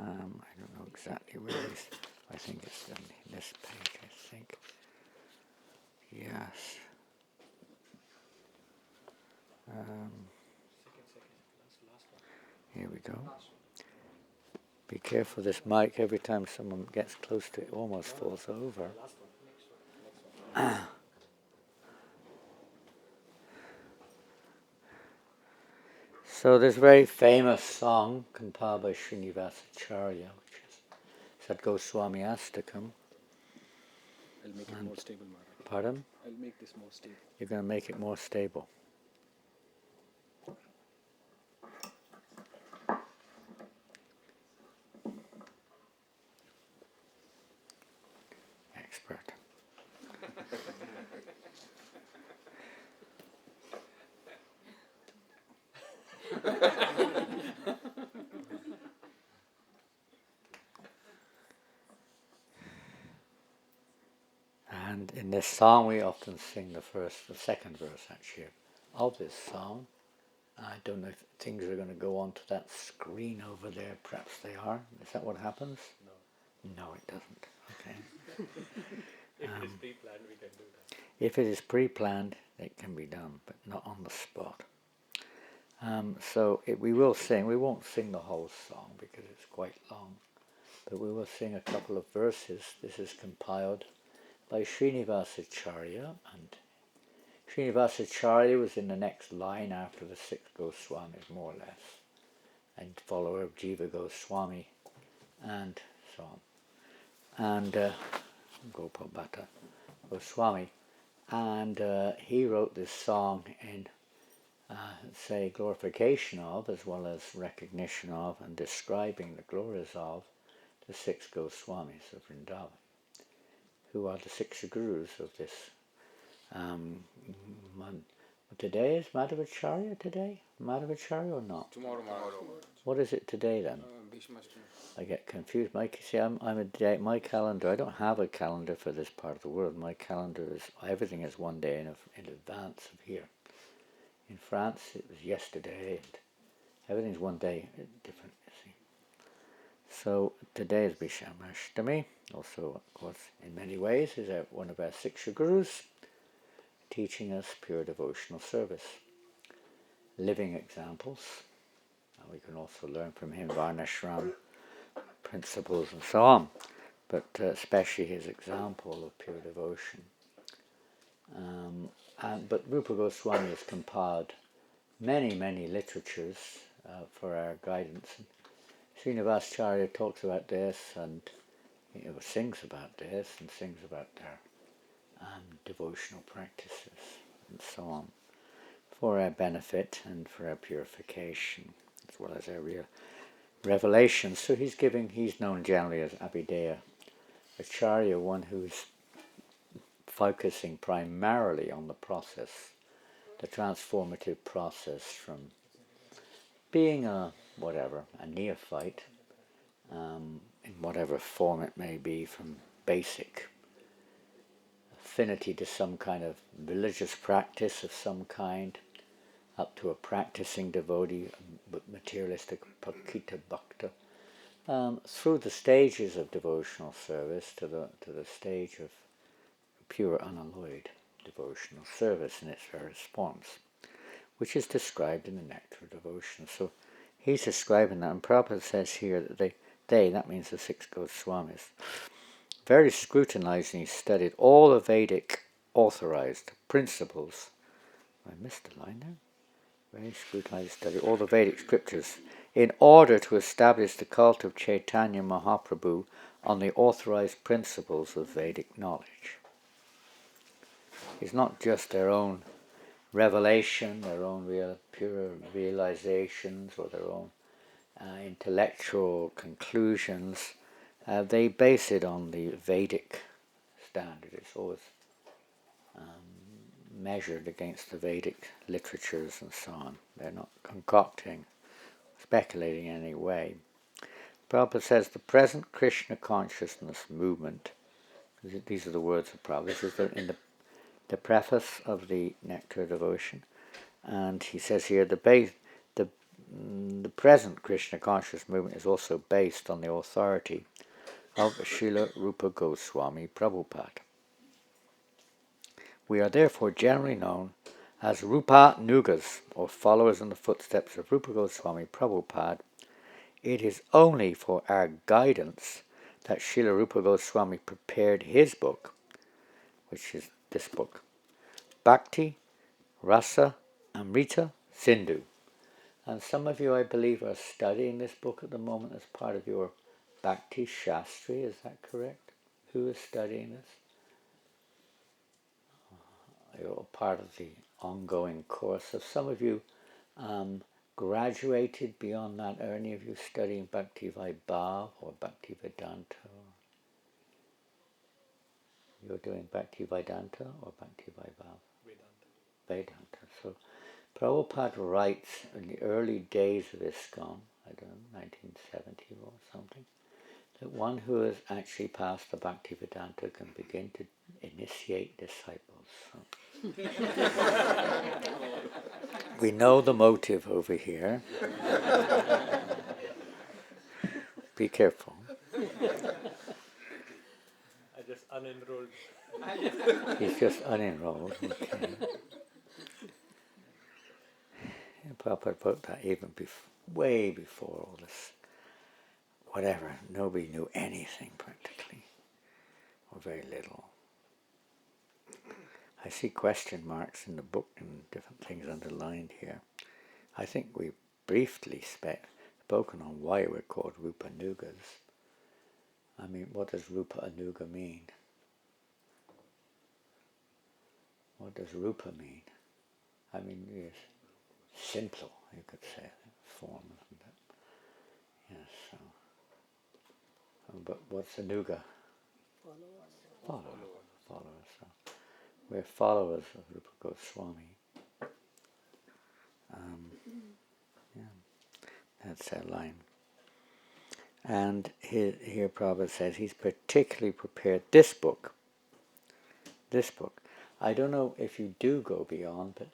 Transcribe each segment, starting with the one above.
I don't know exactly where it is. I think it's on this page, I think. Yes. Here we go. Be careful this mic. Every time someone gets close to it, it almost falls over. So this very famous song compiled by Srinivasacharya, which is Sad Goswami Astakam. I'll make it more stable, Maharaj. Pardon? I'll make this more stable. You're going to make it more stable. Expert. And in this song we often sing the second verse actually of this song. I don't know if things are going to go onto that screen over there. Perhaps they are. Is that what happens? No. No, it doesn't. Okay. If it is pre-planned, we can do that. If it is pre-planned, it can be done, but not on the spot. We will sing. We won't sing the whole song because it's quite long, but we will sing a couple of verses. This is compiled by Srinivasacharya, and Srinivasacharya was in the next line after the six Goswamis, more or less, and follower of Jiva Goswami, and so on, and Gopal Bhatta Goswami, and he wrote this song in, say, glorification of, as well as recognition of, and describing the glories of the six Goswamis of Vrindavan, who are the six gurus of this. Today is Madhavacharya today? Madhavacharya or not? Tomorrow. What is it today then? I get confused. My calendar, I don't have a calendar for this part of the world. My calendar is, everything is one day in advance of here. In France it was yesterday, and everything's one day different, you see. So today is Vishamashtami, also of course in many ways is one of our six gurus, teaching us pure devotional service. Living examples. And we can also learn from him Varnashram principles and so on, but especially his example of pure devotion. But Rupa Goswami has compiled many literatures for our guidance. Srinivasacharya talks about this and sings about this and sings about their devotional practices and so on, for our benefit and for our purification, as well as our real revelation. So he's known generally as Abhideya Acharya, one who's focusing primarily on the process, the transformative process from being a neophyte, in whatever form it may be, from basic affinity to some kind of religious practice of some kind, up to a practicing devotee, materialistic pakita bhakta, through the stages of devotional service to the stage of pure unalloyed devotional service in its various forms, which is described in the Nectar of Devotion. So he's describing that, and Prabhupada says here that that means the six Goswamis, very scrutinizingly studied all the Vedic authorized principles. I missed a line there. Very scrutinizingly studied all the Vedic scriptures in order to establish the cult of Chaitanya Mahaprabhu on the authorized principles of Vedic knowledge. It's not just their own revelation, their own pure realizations, or their own intellectual conclusions. They base it on the Vedic standard. It's always measured against the Vedic literatures and so on. They're not concocting, speculating in any way. Prabhupada says the present Krishna consciousness movement, these are the words of Prabhupada, this is in the preface of the Nectar of Devotion, and he says here the the present Krishna conscious movement is also based on the authority of Srila Rupa Goswami Prabhupada. We are therefore generally known as Rupa Nugas, or followers in the footsteps of Rupa Goswami Prabhupada. It is only for our guidance that Srila Rupa Goswami prepared his book, which is this book, Bhakti Rasa Amrita Sindhu. And some of you, I believe, are studying this book at the moment as part of your Bhakti Shastri, is that correct? Who is studying this? You're part of the ongoing course. So some of you graduated beyond that. Are any of you studying Bhakti Vaibhav or Bhakti Vedanta? You're doing Bhakti Vedanta or Bhakti Vaibhav? Vedanta. So Prabhupada writes in the early days of ISKCON, I don't know, 1970 or something, that one who has actually passed the Bhakti Vedanta can begin to initiate disciples. So we know the motive over here. Be careful. I just unenrolled. He's just unenrolled. Okay. And Prabhupada wrote that even way before all this. Whatever, nobody knew anything practically, or very little. I see question marks in the book and different things underlined here. I think we briefly spoken on why we're called Rupa Nugas. I mean, what does Rupa Anuga mean? What does Rupa mean? I mean, yes, simple, you could say, form. Yes, so. But what's Anuga? Followers. So we're followers of Rupa Goswami. That's that line. And here Prabhupada says he's particularly prepared this book. I don't know if you do go beyond, but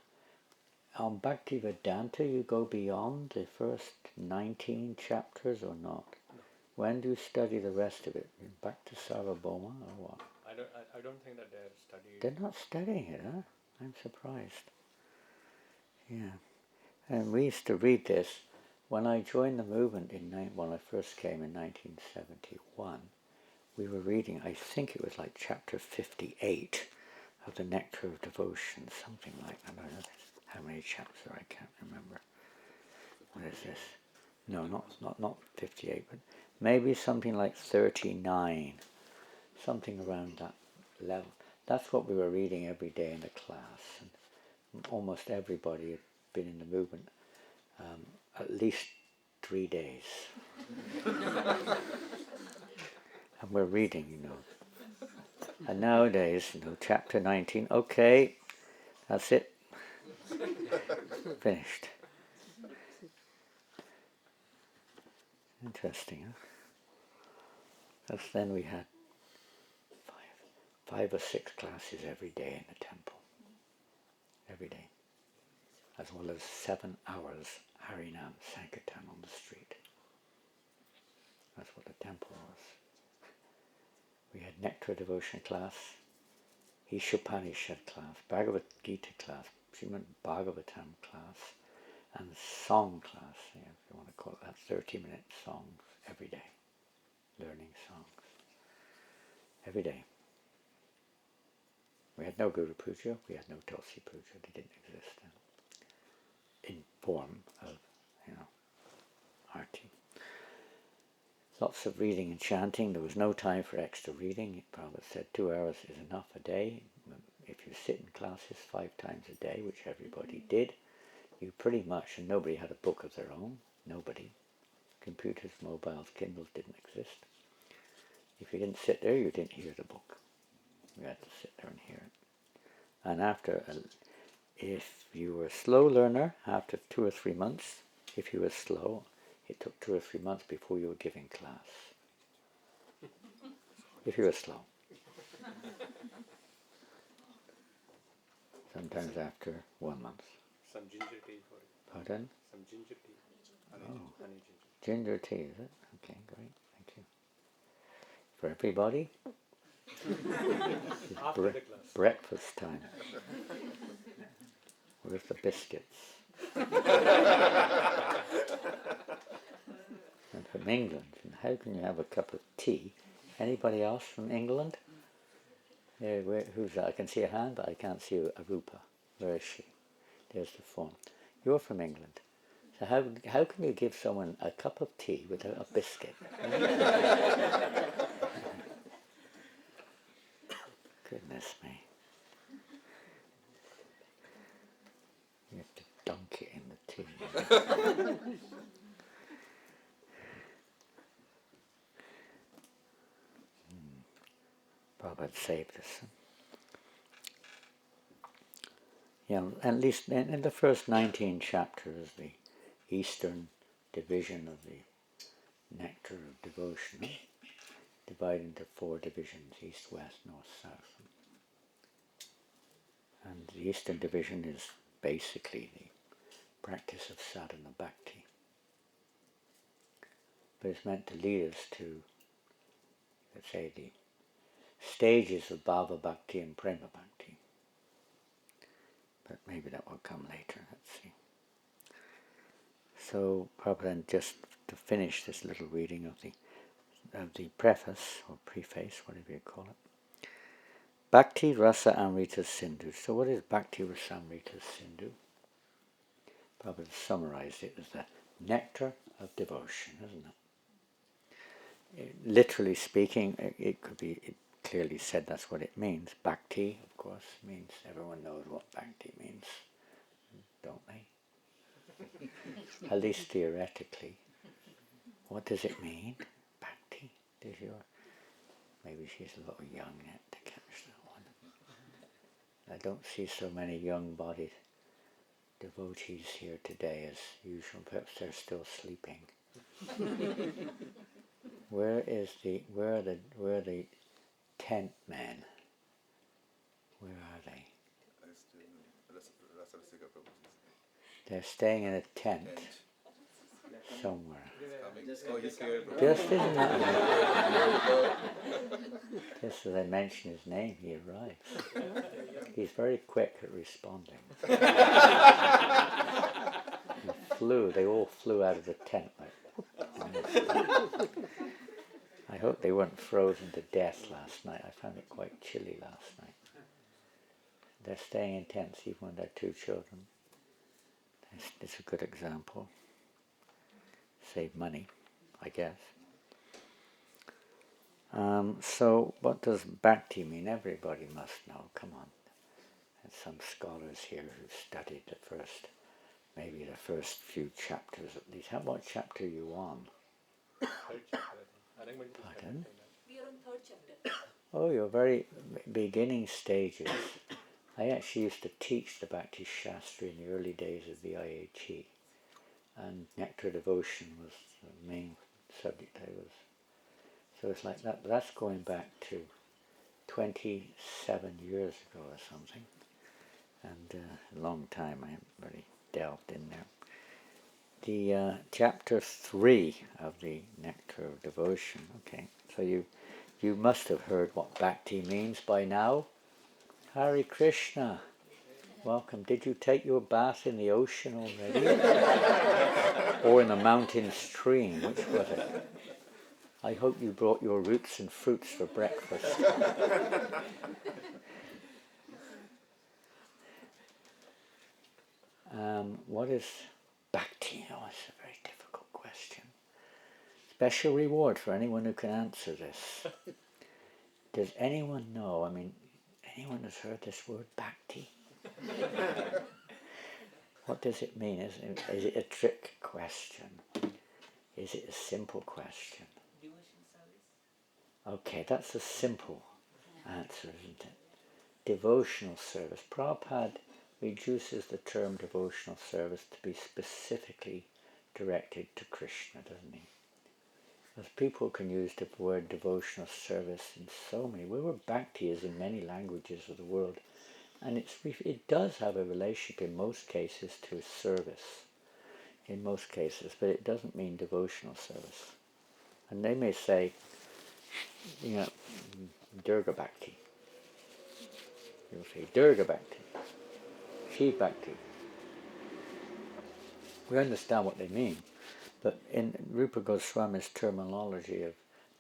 on Bhakti Vedanta you go beyond the first 19 chapters or not? When do you study the rest of it? Back to Sarvabhauma or what? I don't think that they're studying. They're not studying it, huh? I'm surprised. Yeah. And we used to read this when I joined the movement when I first came in 1971. We were reading, I think it was like chapter 58 of the Nectar of Devotion, something like that. I don't know how many chapters, I can't remember. What is this? No, not 58, but maybe something like 39, something around that level. That's what we were reading every day in the class. And almost everybody had been in the movement at least 3 days. And we're reading, And nowadays, chapter 19, okay, that's it. Finished. Interesting, huh? Because then we had five or six classes every day in the temple. Every day. As well as 7 hours Harinam Sankirtan on the street. That's what the temple was. We had Nectar of Devotion class, Ishopanishad class, Bhagavad Gita class, Srimad Bhagavatam class, and song class, if you want to call it that, 30-minute songs every day. Learning songs. Every day. We had no Guru Puja, we had no Tulsi Puja, they didn't exist in form of, arti. Lots of reading and chanting. There was no time for extra reading. Prabhupada said 2 hours is enough a day. If you sit in classes 5 times a day, which everybody did, you pretty much, and nobody had a book of their own. Nobody. Computers, mobiles, Kindles didn't exist. If you didn't sit there, you didn't hear the book. You had to sit there and hear it. And if you were a slow learner, after 2 or 3 months, if you were slow, it took 2 or 3 months before you were giving class. If you were slow. Sometimes after 1 month. Some ginger tea for it. Pardon? Some ginger tea. Honey Ginger ginger. tea, is it? Okay, great, thank you. For everybody? It's After the class. breakfast time. Where's the biscuits? And from England. And how can you have a cup of tea? Anybody else from England? Yeah, who's that? I can see a hand, but I can't see Arupa. Where is she? There's the phone. You're from England. So how can you give someone a cup of tea without a biscuit? Goodness me. You have to dunk it in the tea. Prabhupada saved us. Yeah, at least in the first 19 chapters, the Eastern division of the Nectar of Devotion, divided into 4 divisions, East, West, North, South. And the Eastern division is basically the practice of sadhana bhakti. But it's meant to lead us to, let's say, the stages of bhava bhakti and prema bhakti. But maybe that will come later, let's see. So, Prabhupada, just to finish this little reading of the preface, or preface, whatever you call it. Bhakti Rasa Amrita Sindhu. So what is Bhakti Rasa Amrita Sindhu? Prabhupada summarized it as the nectar of devotion, isn't it? Literally speaking, it could be clearly said that's what it means. Bhakti, of course, means everyone knows what bhakti means, don't they? At least theoretically. What does it mean? Bhakti? Maybe she's a little young yet to catch that one. I don't see so many young-bodied devotees here today as usual. Perhaps they're still sleeping. Where are the tent men? Where are they? They're staying in a tent somewhere. Just isn't that just as I mention his name, he arrives. He's very quick at responding. They all flew out of the tent like I hope they weren't frozen to death last night. I found it quite chilly last night. They're staying in tents even when they're 2 children. It's a good example. Save money, I guess. So what does bhakti mean? Everybody must know. Come on. There's some scholars here who've studied maybe the first few chapters at least. What chapter are you on? 3rd chapter, I think. Pardon? We are on 3rd chapter. Oh, you're very beginning stages. I actually used to teach the Bhakti Shastra in the early days of the IHE, and Nectar of Devotion was the main subject I was. So it's like that. That's going back to 27 years ago or something, and a long time. I haven't really delved in there. The chapter 3 of the Nectar of Devotion. Okay, so you must have heard what bhakti means by now. Hare Krishna. Welcome. Did you take your bath in the ocean already? Or in the mountain stream? Which was it? I hope you brought your roots and fruits for breakfast. What is bhakti? Oh, it's a very difficult question. Special reward for anyone who can answer this. Does anyone know? I mean, anyone has heard this word bhakti? What does it mean? Is it a trick question? Is it a simple question? Devotion service. Okay, that's a simple answer, isn't it? Devotional service. Prabhupada reduces the term devotional service to be specifically directed to Krishna, doesn't he? Because people can use the word devotional service in so many. Word bhakti is in many languages of the world, and it does have a relationship in most cases to service. in most cases, but it doesn't mean devotional service. And they may say, Durga Bhakti. You'll say Durga Bhakti, Shiv Bhakti. We understand what they mean, but in Rupa Goswami's terminology of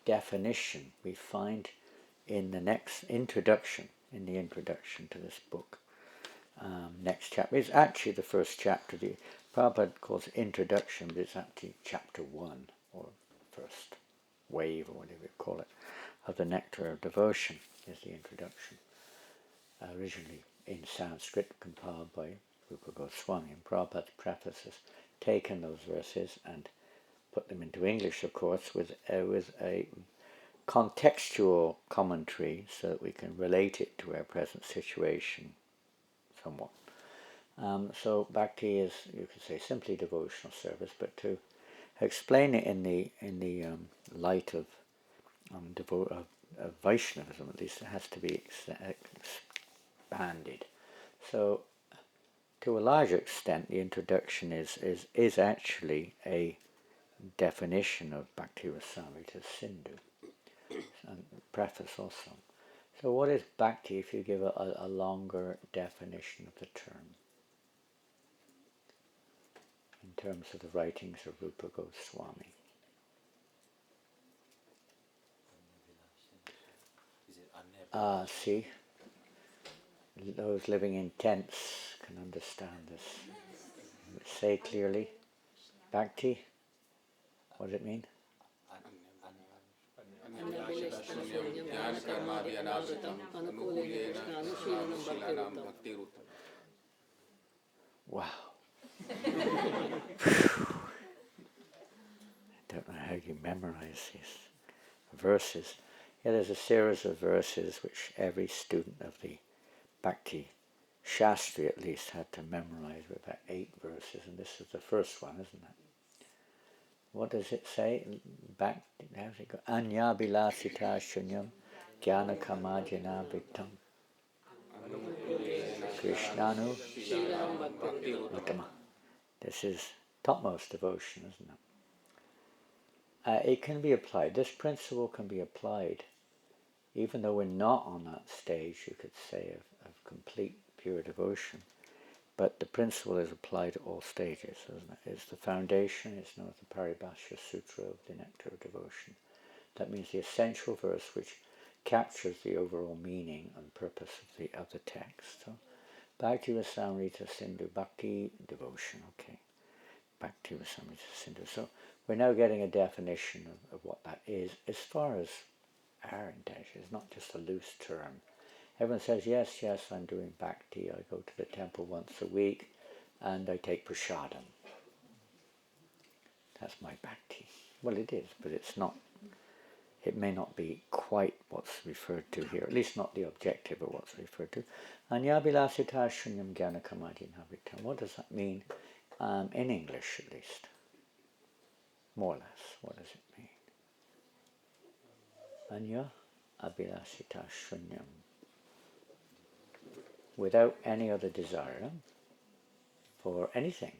definition, we find in the next introduction, to this book, next chapter, it's actually the first chapter. The Prabhupada calls it introduction, but it's actually chapter 1, or first wave, or whatever you call it, of the Nectar of Devotion is the introduction. Originally in Sanskrit, compiled by Rupa Goswami, and Prabhupada's preface has taken those verses and put them into English, of course, with a contextual commentary so that we can relate it to our present situation somewhat. So bhakti is, you could say, simply devotional service, but to explain it in the light of Vaishnavism, at least, it has to be expanded. So, to a large extent, the introduction is actually a definition of Bhakti Rasamrita Sindhu, and preface also. So what is Bhakti if you give a longer definition of the term? In terms of the writings of Rupa Goswami. See, those living in tents can understand this. Say clearly, Bhakti, what does it mean? Wow. I don't know how you memorize these verses. Yeah, there's a series of verses which every student of the Bhakti Shastri at least had to memorize, with about 8 verses, and this is the first one, isn't it? What does it say? Back, how's it go? Anya bilasita shunyam jnana kamajana vittam Krishnanu Uttama. This is topmost devotion, isn't it? It can be applied. This principle can be applied, even though we're not on that stage, you could say, of complete pure devotion. But the principle is applied at all stages, isn't it? It's the foundation. It's known as the Paribhashya Sutra of the Nectar of Devotion. That means the essential verse which captures the overall meaning and purpose of the text. So, Bhakti Rasamrita Sindhu, Bhakti Devotion, okay. Bhakti Rasamrita Sindhu. So we're now getting a definition of what that is, as far as our intention. It's not just a loose term. Everyone says, yes, I'm doing bhakti. I go to the temple once a week and I take prasadam. That's my bhakti. Well, it is, but it's not. It may not be quite what's referred to here, at least not the objective of what's referred to. Anyabilasita shunyam jnana kamadinavritam. What does that mean in English, at least? More or less, what does it mean? Anya abhilasita shunyam. Without any other desire for anything,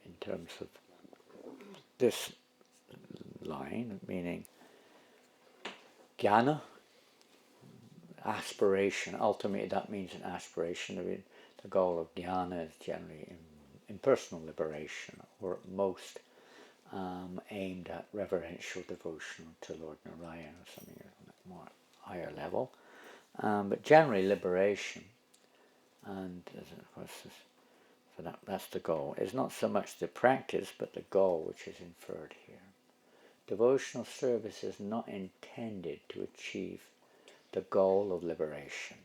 in terms of this line, meaning jnana, aspiration. Ultimately, that means an aspiration. The goal of jnana is generally impersonal liberation, or at most aimed at reverential devotion to Lord Narayan or something on a more higher level. But generally liberation, and of course that's the goal. It's not so much the practice, but the goal which is inferred here. Devotional service is not intended to achieve the goal of liberation.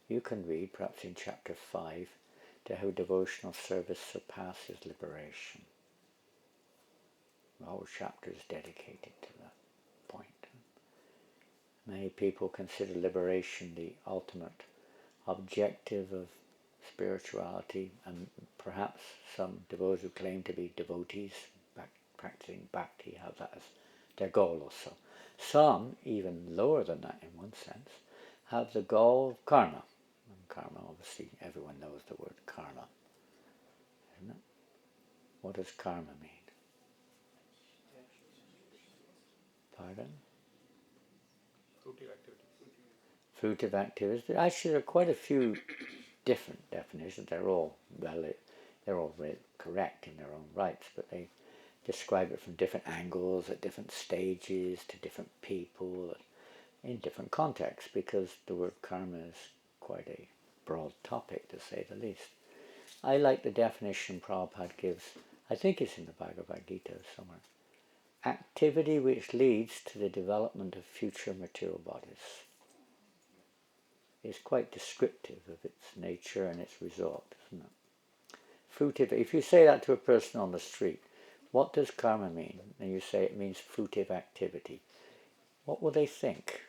You can read, perhaps in chapter 5, to how devotional service surpasses liberation. The whole chapter is dedicated to that point. Many people consider liberation the ultimate objective of spirituality, and perhaps some devotees who claim to be devotees, practicing bhakti, have that as their goal also. Some, even lower than that in one sense, have the goal of karma. And karma, obviously, everyone knows the word karma, isn't it? What does karma mean? Pardon? Fruitive activity. Fruitive activities. Actually, there are quite a few different definitions. They're all valid. They're all very correct in their own rights, but they describe it from different angles, at different stages, to different people, in different contexts, because the word karma is quite a broad topic, to say the least. I like the definition Prabhupada gives, I think it's in the Bhagavad Gita somewhere. Activity which leads to the development of future material bodies. Is quite descriptive of its nature and its result, isn't it? Fruitive. If you say that to a person on the street, what does karma mean? And you say it means fruitive activity. What will they think?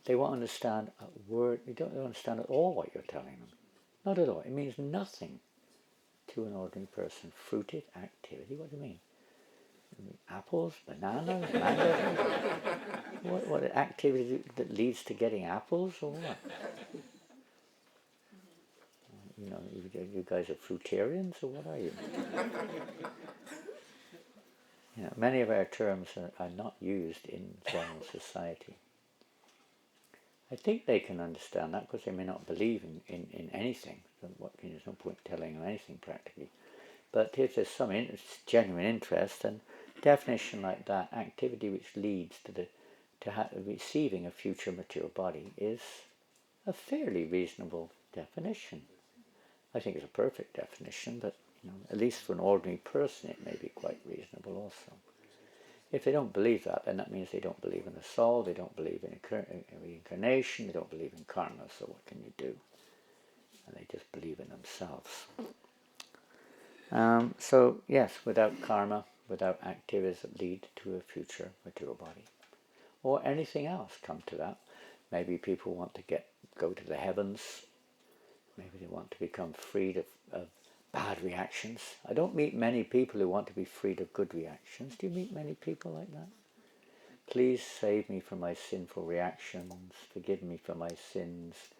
They won't understand a word. They don't understand at all what you're telling them. Not at all. It means nothing to an ordinary person. Fruitive activity. What do you mean? Apples, bananas, mangoes? What activity that leads to getting apples, or what? You know, you guys are fruitarians, or what are you? You know, many of our terms are not used in general society. I think they can understand that because they may not believe in anything. There's no point telling them anything practically. But if there's some genuine interest, then definition like that, activity which leads to receiving a future material body, is a fairly reasonable definition. I think it's a perfect definition, but at least for an ordinary person it may be quite reasonable also. If they don't believe that, then that means they don't believe in the soul, they don't believe in reincarnation, they don't believe in karma, so what can you do? And they just believe in themselves. So yes, without karma, without activities that lead to a future material body, or anything else, come to that. Maybe people want to go to the heavens. Maybe they want to become freed of bad reactions. I don't meet many people who want to be freed of good reactions. Do you meet many people like that? Please save me from my sinful reactions. Forgive me for my sins.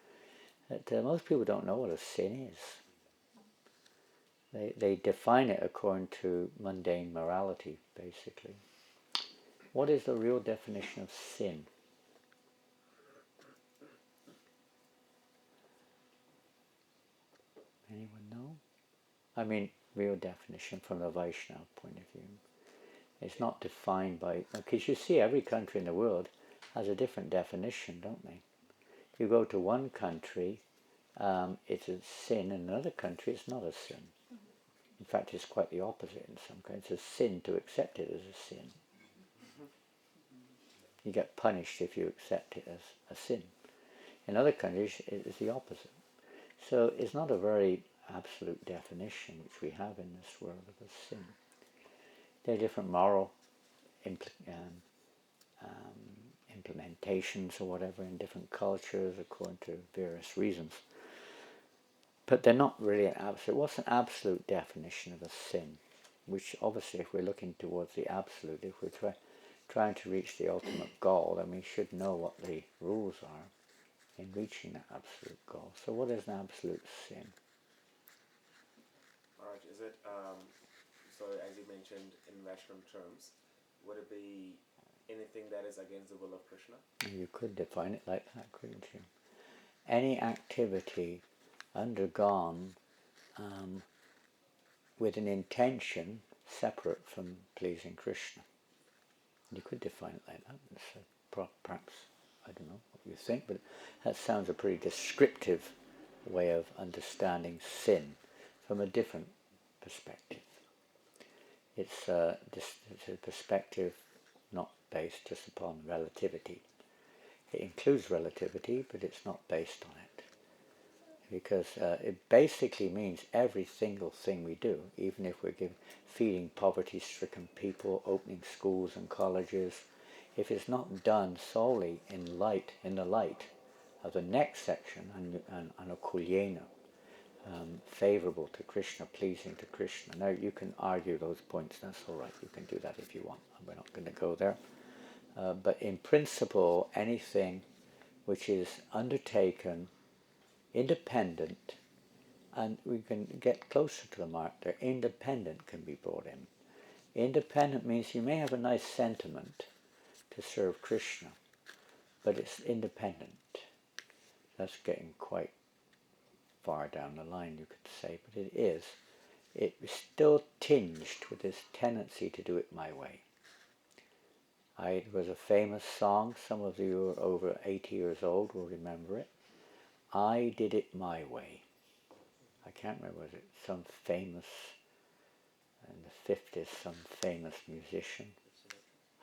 Most people don't know what a sin is. They define it according to mundane morality, basically. What is the real definition of sin? Anyone know? I mean, real definition from the Vaishnava point of view. It's not defined by... Because you see, every country in the world has a different definition, don't they? If you go to one country, it's a sin. In another country, it's not a sin. In fact, it's quite the opposite in some countries. It's a sin to accept it as a sin. You get punished if you accept it as a sin. In other countries, it is the opposite. So it's not a very absolute definition which we have in this world of a sin. There are different moral implementations or whatever in different cultures according to various reasons. But they're not really an absolute. What's an absolute definition of a sin? Which obviously, if we're looking towards the absolute, if we're trying to reach the ultimate goal, then we should know what the rules are in reaching that absolute goal. So what is an absolute sin? Alright, is it, so as you mentioned in Vaishnava terms, would it be anything that is against the will of Krishna? You could define it like that, couldn't you? Any activity undergone with an intention separate from pleasing Krishna. You could define it like that. Perhaps, I don't know what you think, but that sounds a pretty descriptive way of understanding sin from a different perspective. It's a perspective not based just upon relativity. It includes relativity, but it's not based on it. Because it basically means every single thing we do, even if we're feeding poverty-stricken people, opening schools and colleges, if it's not done solely in the light of the next section, anukulyena, favourable to Krishna, pleasing to Krishna. Now you can argue those points, that's all right, you can do that if you want, we're not going to go there. But in principle, anything which is undertaken independent and we can get closer to the mark there. Independent can be brought in. Independent means you may have a nice sentiment to serve Krishna, but it's independent. That's getting quite far down the line, you could say, but it is. It is still tinged with this tendency to do it my way. It was a famous song. Some of you who are over 80 years old will remember it. I did it my way. I can't remember, was it some famous, in the 50s, some famous musician?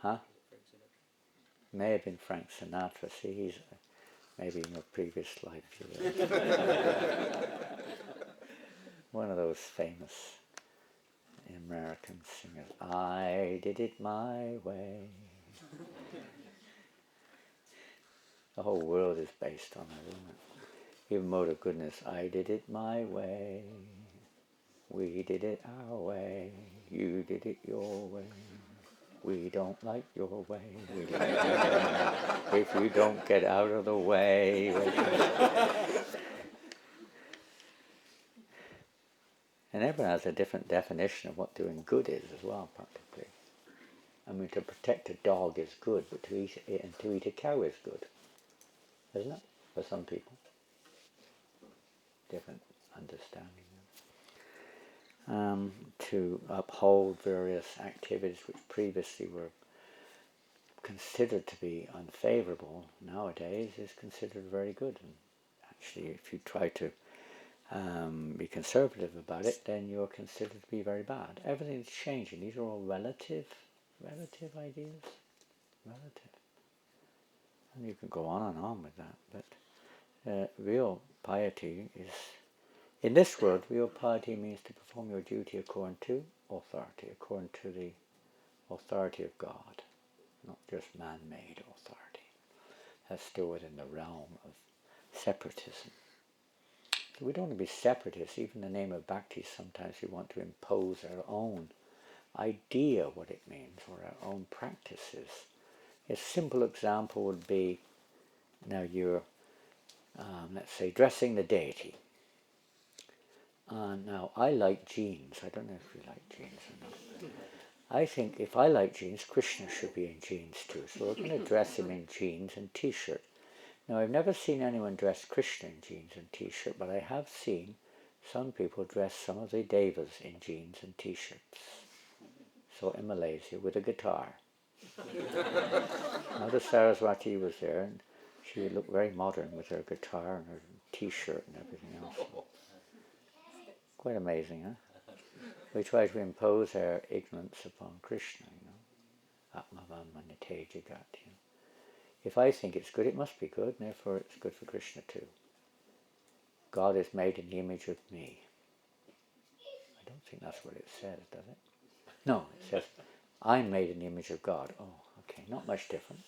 Huh? May have been Frank Sinatra. See, he's maybe in a previous life. One of those famous American singers. I did it my way. The whole world is based on it, isn't it? Even Mode of Goodness. I did it my way. We did it our way. You did it your way. We don't like your way. We like your way. If you don't get out of the way. And everyone has a different definition of what doing good is as well, practically. I mean, to protect a dog is good, but to eat it and to eat a cow is good, isn't it? For some people, different understanding. To uphold various activities which previously were considered to be unfavorable nowadays is considered very good. And actually, if you try to be conservative about it, then you're considered to be very bad. Everything's changing. These are all relative ideas. Relative. And you can go on and on with that. But real piety is, in this world, real piety means to perform your duty according to authority, according to the authority of God, not just man-made authority. That's still within the realm of separatism. So we don't want to be separatists. Even in the name of bhakti, sometimes we want to impose our own idea of what it means, or our own practices. A simple example would be, now you're, let's say, dressing the deity. Now, I like jeans. I don't know if you like jeans or not. I think if I like jeans, Krishna should be in jeans too. So we're going to dress him in jeans and t-shirt. Now, I've never seen anyone dress Krishna in jeans and t-shirt, but I have seen some people dress some of the devas in jeans and t-shirts. So in Malaysia, with a guitar. Mother Saraswati was there, and she looked very modern with her guitar and her t-shirt and everything else. Quite amazing, huh? We try to impose our ignorance upon Krishna, Atmavan Jagat. If I think it's good, it must be good, and therefore it's good for Krishna too. God is made in the image of me. I don't think that's what it says, does it? No, it says, I'm made in the image of God. Oh, okay, not much different.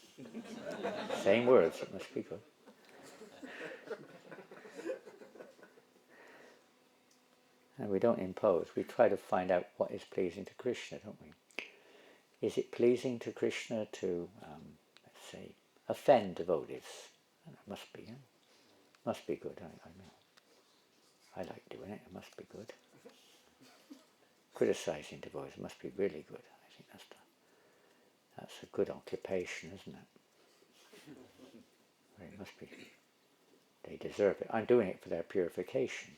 Same words, it must be good. And we don't impose. We try to find out what is pleasing to Krishna, don't we? Is it pleasing to Krishna to, let's say, offend devotees? It must be, must be good. I know. I like doing it. It must be good. Criticizing devotees must be really good. I think that's a good occupation, isn't it? It must be. They deserve it. I'm doing it for their purification.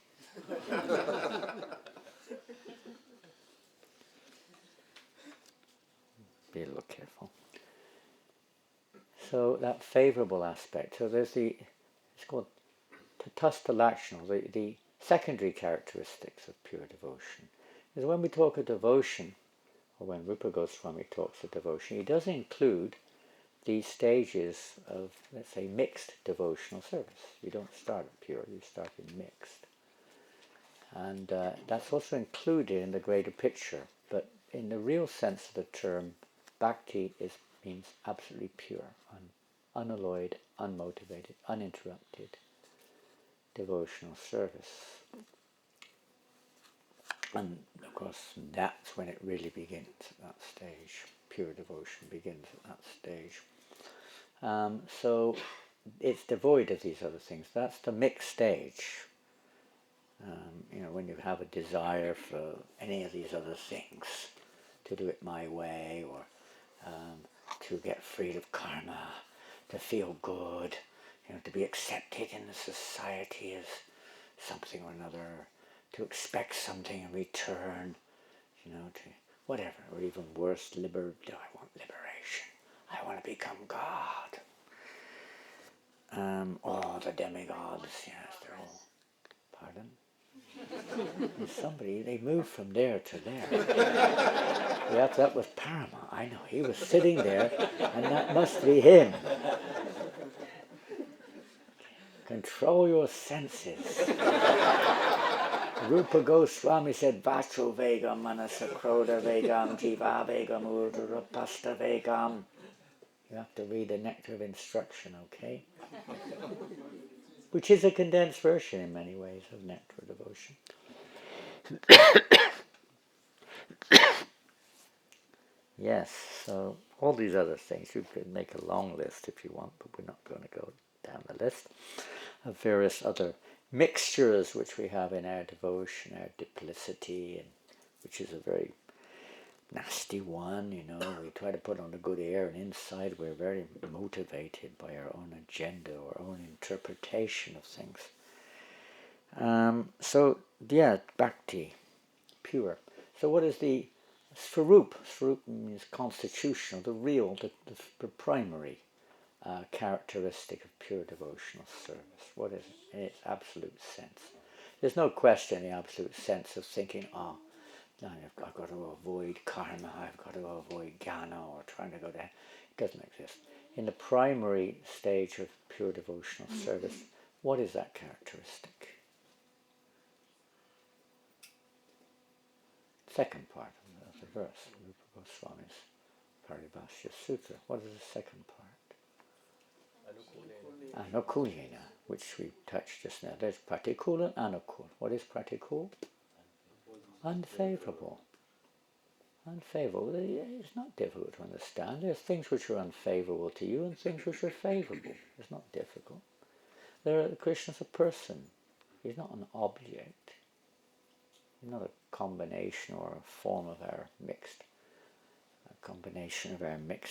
Be a little careful. So that favourable aspect. So there's it's called tatastha lakshana, the secondary characteristics of pure devotion. Is when we talk of devotion, or when Rupa Goswami talks of devotion, he does include these stages of, let's say, mixed devotional service. You don't start at pure, you start in mixed. And that's also included in the greater picture. But in the real sense of the term, bhakti means absolutely pure, unalloyed, unmotivated, uninterrupted devotional service. And of course, that's when it really begins at that stage. Pure devotion begins at that stage. So it's devoid of these other things. That's the mixed stage. When you have a desire for any of these other things, to do it my way, or to get freed of karma, to feel good, to be accepted in the society as something or another, to expect something in return, to whatever, or even worse, I want liberation. I want to become God. The demigods, yes, they're all, pardon? Somebody, they moved from there to there. Yes, that was Parama. I know, he was sitting there, and that must be him. Control your senses. Rupa Goswami said, Vacho Vegam, Manasa Kroda Vegam, Jiva Vegam, Urdhra Pasta Vegam. You have to read the Nectar of Instruction, okay? Which is a condensed version in many ways of Nectar of Devotion. Yes, so all these other things, you could make a long list if you want, but we're not going to go down the list of various other mixtures which we have in our devotion, our duplicity, and which is a very nasty one, we try to put on a good air, and inside we're very motivated by our own agenda or our own interpretation of things. Bhakti, pure. So what is the Svarup? Svarup means constitutional, the real, the primary characteristic of pure devotional service. What is it in its absolute sense? There's no question in the absolute sense of thinking, I've got to avoid karma, I've got to avoid jnana, or trying to go there. It doesn't exist. In the primary stage of pure devotional service, what is that characteristic? Second part of the verse, Rupa Goswami's Paribhashya Sutra. What is the second part? Anukulena, which we touched just now. There's pratikula and anukul. What is pratikul? Unfavorable. Unfavorable. It's not difficult to understand. There's things which are unfavorable to you and things which are favorable. It's not difficult. Krishna's a person. He's not an object. He's not a combination or a form of our mixed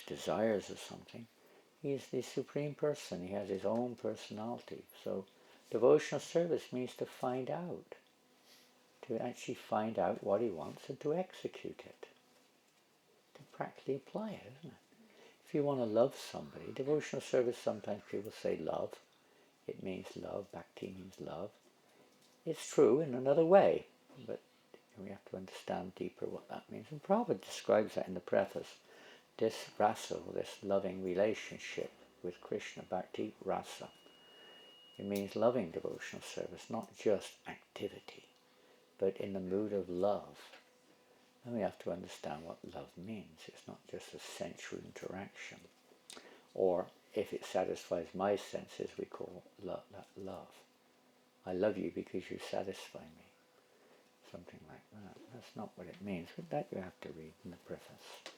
desires or something. He's the Supreme Person. He has his own personality. So devotional service means to find out. To actually find out what he wants and to execute it. To practically apply it, isn't it? If you want to love somebody, devotional service, sometimes people say love. It means love. Bhakti means love. It's true in another way, but we have to understand deeper what that means. And Prabhupada describes that in the preface. This rasa, this loving relationship with Krishna, bhakti rasa. It means loving devotional service, not just activity, but in the mood of love. And we have to understand what love means. It's not just a sensual interaction. Or, if it satisfies my senses, we call that love. I love you because you satisfy me. Something like that. That's not what it means, but that you have to read in the preface.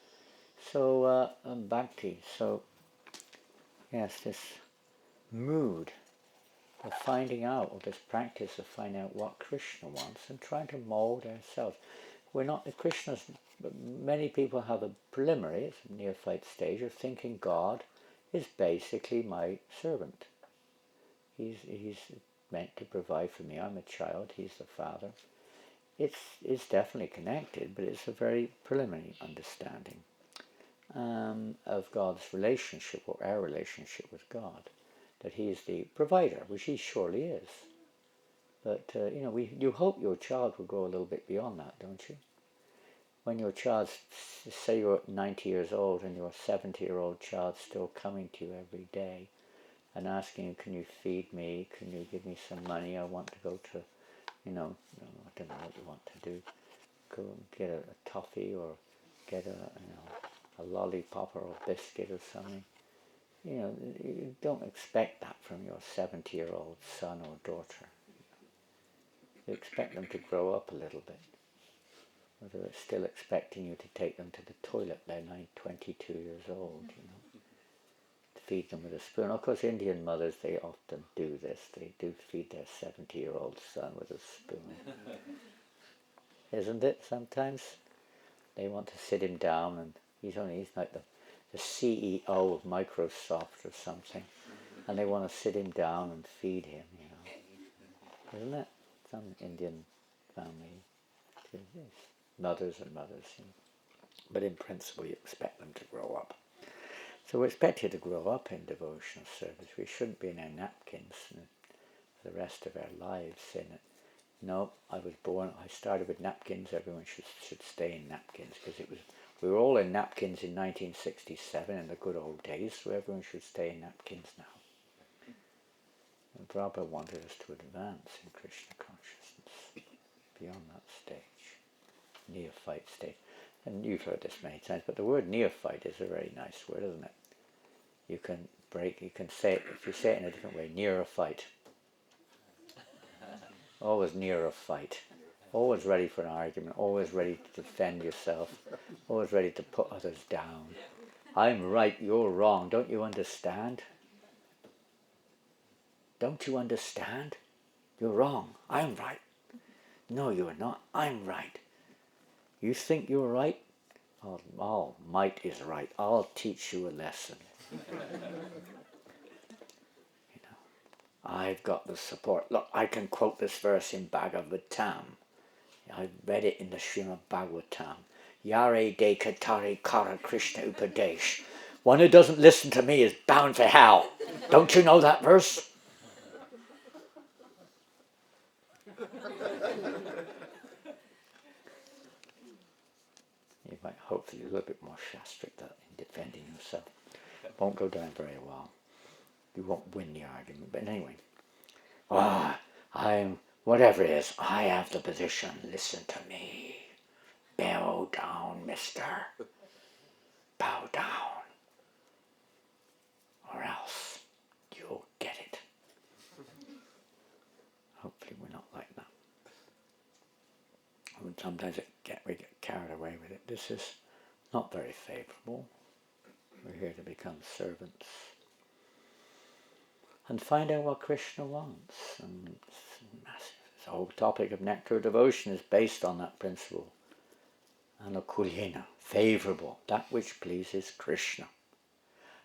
So, bhakti. So, yes, this mood of finding out, or this practice of finding out what Krishna wants and trying to mold ourselves. We're not the Krishnas. Many people have a preliminary, it's a neophyte stage of thinking God is basically my servant. He's meant to provide for me. I'm a child. He's the father. It's definitely connected, but it's a very preliminary understanding of God's relationship, or our relationship with God. That he is the provider, which he surely is. But, you hope your child will go a little bit beyond that, don't you? When your child, say you're 90 years old and your 70-year-old child's still coming to you every day and asking you, can you feed me? Can you give me some money? I want to go to, I don't know what you want to do. Go and get a toffee or get a lollipop or a biscuit or something. You don't expect that from your 70-year-old son or daughter. You expect them to grow up a little bit. Or they're still expecting you to take them to the toilet. They're 22 years old, to feed them with a spoon. Of course, Indian mothers, they often do this. They do feed their 70-year-old son with a spoon. Isn't it, sometimes? They want to sit him down, and he's like the CEO of Microsoft or something, and they want to sit him down and feed him, Isn't it? Some Indian family, too. Yes. Mothers and mothers, But in principle, you expect them to grow up. So we expect you to grow up in devotional service. We shouldn't be in our napkins for the rest of our lives saying it. No, I started with napkins. Everyone should stay in napkins because we were all in napkins in 1967 in the good old days, so everyone should stay in napkins now. And Prabhupada wanted us to advance in Krishna consciousness beyond that stage, neophyte stage. And you've heard this many times, but the word neophyte is a very nice word, isn't it? You can say it, if you say it in a different way, near a fight. Always near a fight. Always ready for an argument, always ready to defend yourself, always ready to put others down. I'm right, you're wrong, don't you understand? Don't you understand? You're wrong, I'm right. No, you're not, I'm right. You think you're right? Oh, might is right. I'll teach you a lesson. I've got the support. Look, I can quote this verse in Bhagavatam. I read it in the Srimad Bhagavatam. Yare de Katari Kara Krishna Upadesh. One who doesn't listen to me is bound for hell. Don't you know that verse? You might hopefully a little bit more shastric in defending yourself. Won't go down very well. You won't win the argument. But anyway. Whatever it is, I have the position. Listen to me. Bow down, mister. Bow down. Or else you'll get it. Hopefully we're not like that. Sometimes we get carried away with it. This is not very favourable. We're here to become servants. And find out what Krishna wants. And it's massive. The whole topic of Nectar of Devotion is based on that principle. Anukulyena, favourable, that which pleases Krishna.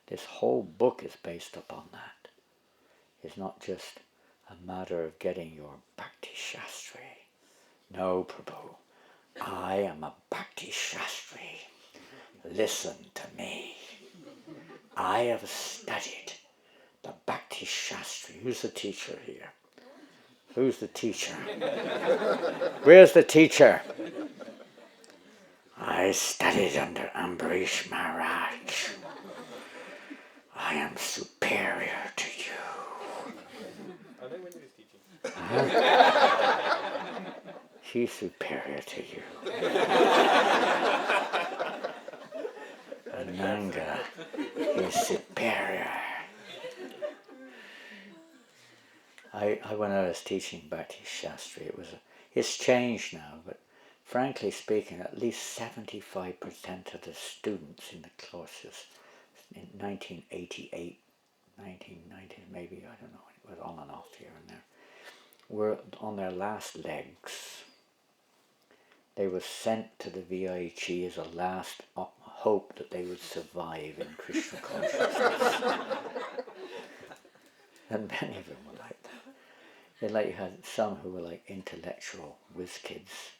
This whole book is based upon that. It's not just a matter of getting your Bhakti Shastri. No, Prabhu, I am a Bhakti Shastri. Listen to me. I have studied the Bhakti Shastri. Who's the teacher here? Who's the teacher? Where's the teacher? I studied under Ambarish Maharaj. I am superior to you. And then when he was teaching? She's superior to you. Ananga is superior. When I was teaching Bhakti Shastri, it's changed now, but frankly speaking, at least 75% of the students in the courses in 1988, 1990, maybe, I don't know, it was on and off here and there, were on their last legs. They were sent to the VIG as a last hope that they would survive in Krishna consciousness. And many of them were like that. They like had some who were like intellectual whiz kids,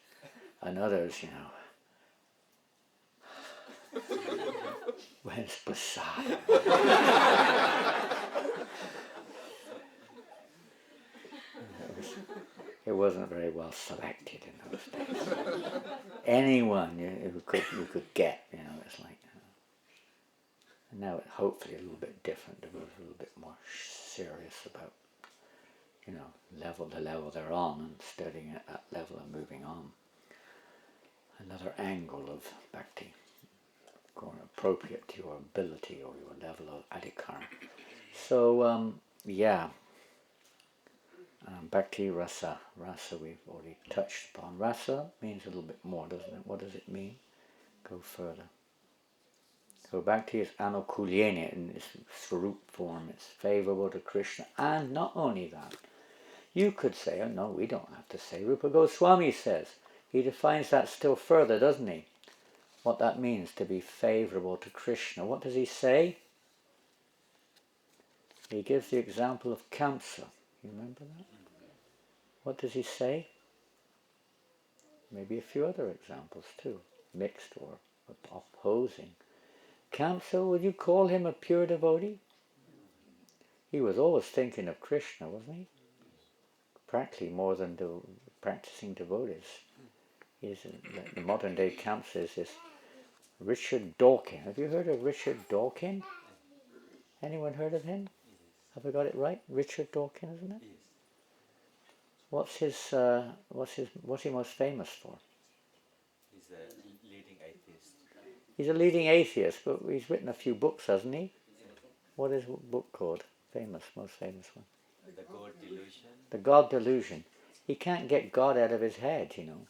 and others, where's Prasad? It wasn't very well selected in those days. Anyone you could get, it's like. And now it's hopefully a little bit different. It was a little bit more serious about, the level they're on and studying at that level and moving on. Another angle of bhakti, going appropriate to your ability or your level of adhikar. So, bhakti rasa. Rasa we've already touched upon. Rasa means a little bit more, doesn't it? What does it mean? Go further. So back to his anukulyena in its swarup form. It's favorable to Krishna. And not only that, you could say, oh no, we don't have to say. Rupa Goswami says, he defines that still further, doesn't he? What that means to be favorable to Krishna. What does he say? He gives the example of Kamsa. You remember that? What does he say? Maybe a few other examples too, mixed or opposing. Kamsa, would you call him a pure devotee? He was always thinking of Krishna, wasn't he? Practically more than the practicing devotees. The modern day Kamsa is this Richard Dawkins. Have you heard of Richard Dawkins? Anyone heard of him? Have I got it right? Richard Dawkins, isn't it? What's he most famous for? He's a leading atheist. He's a leading atheist, but he's written a few books, hasn't he? What is the book called? Most famous one. The God Delusion. The God Delusion. He can't get God out of his head, you know.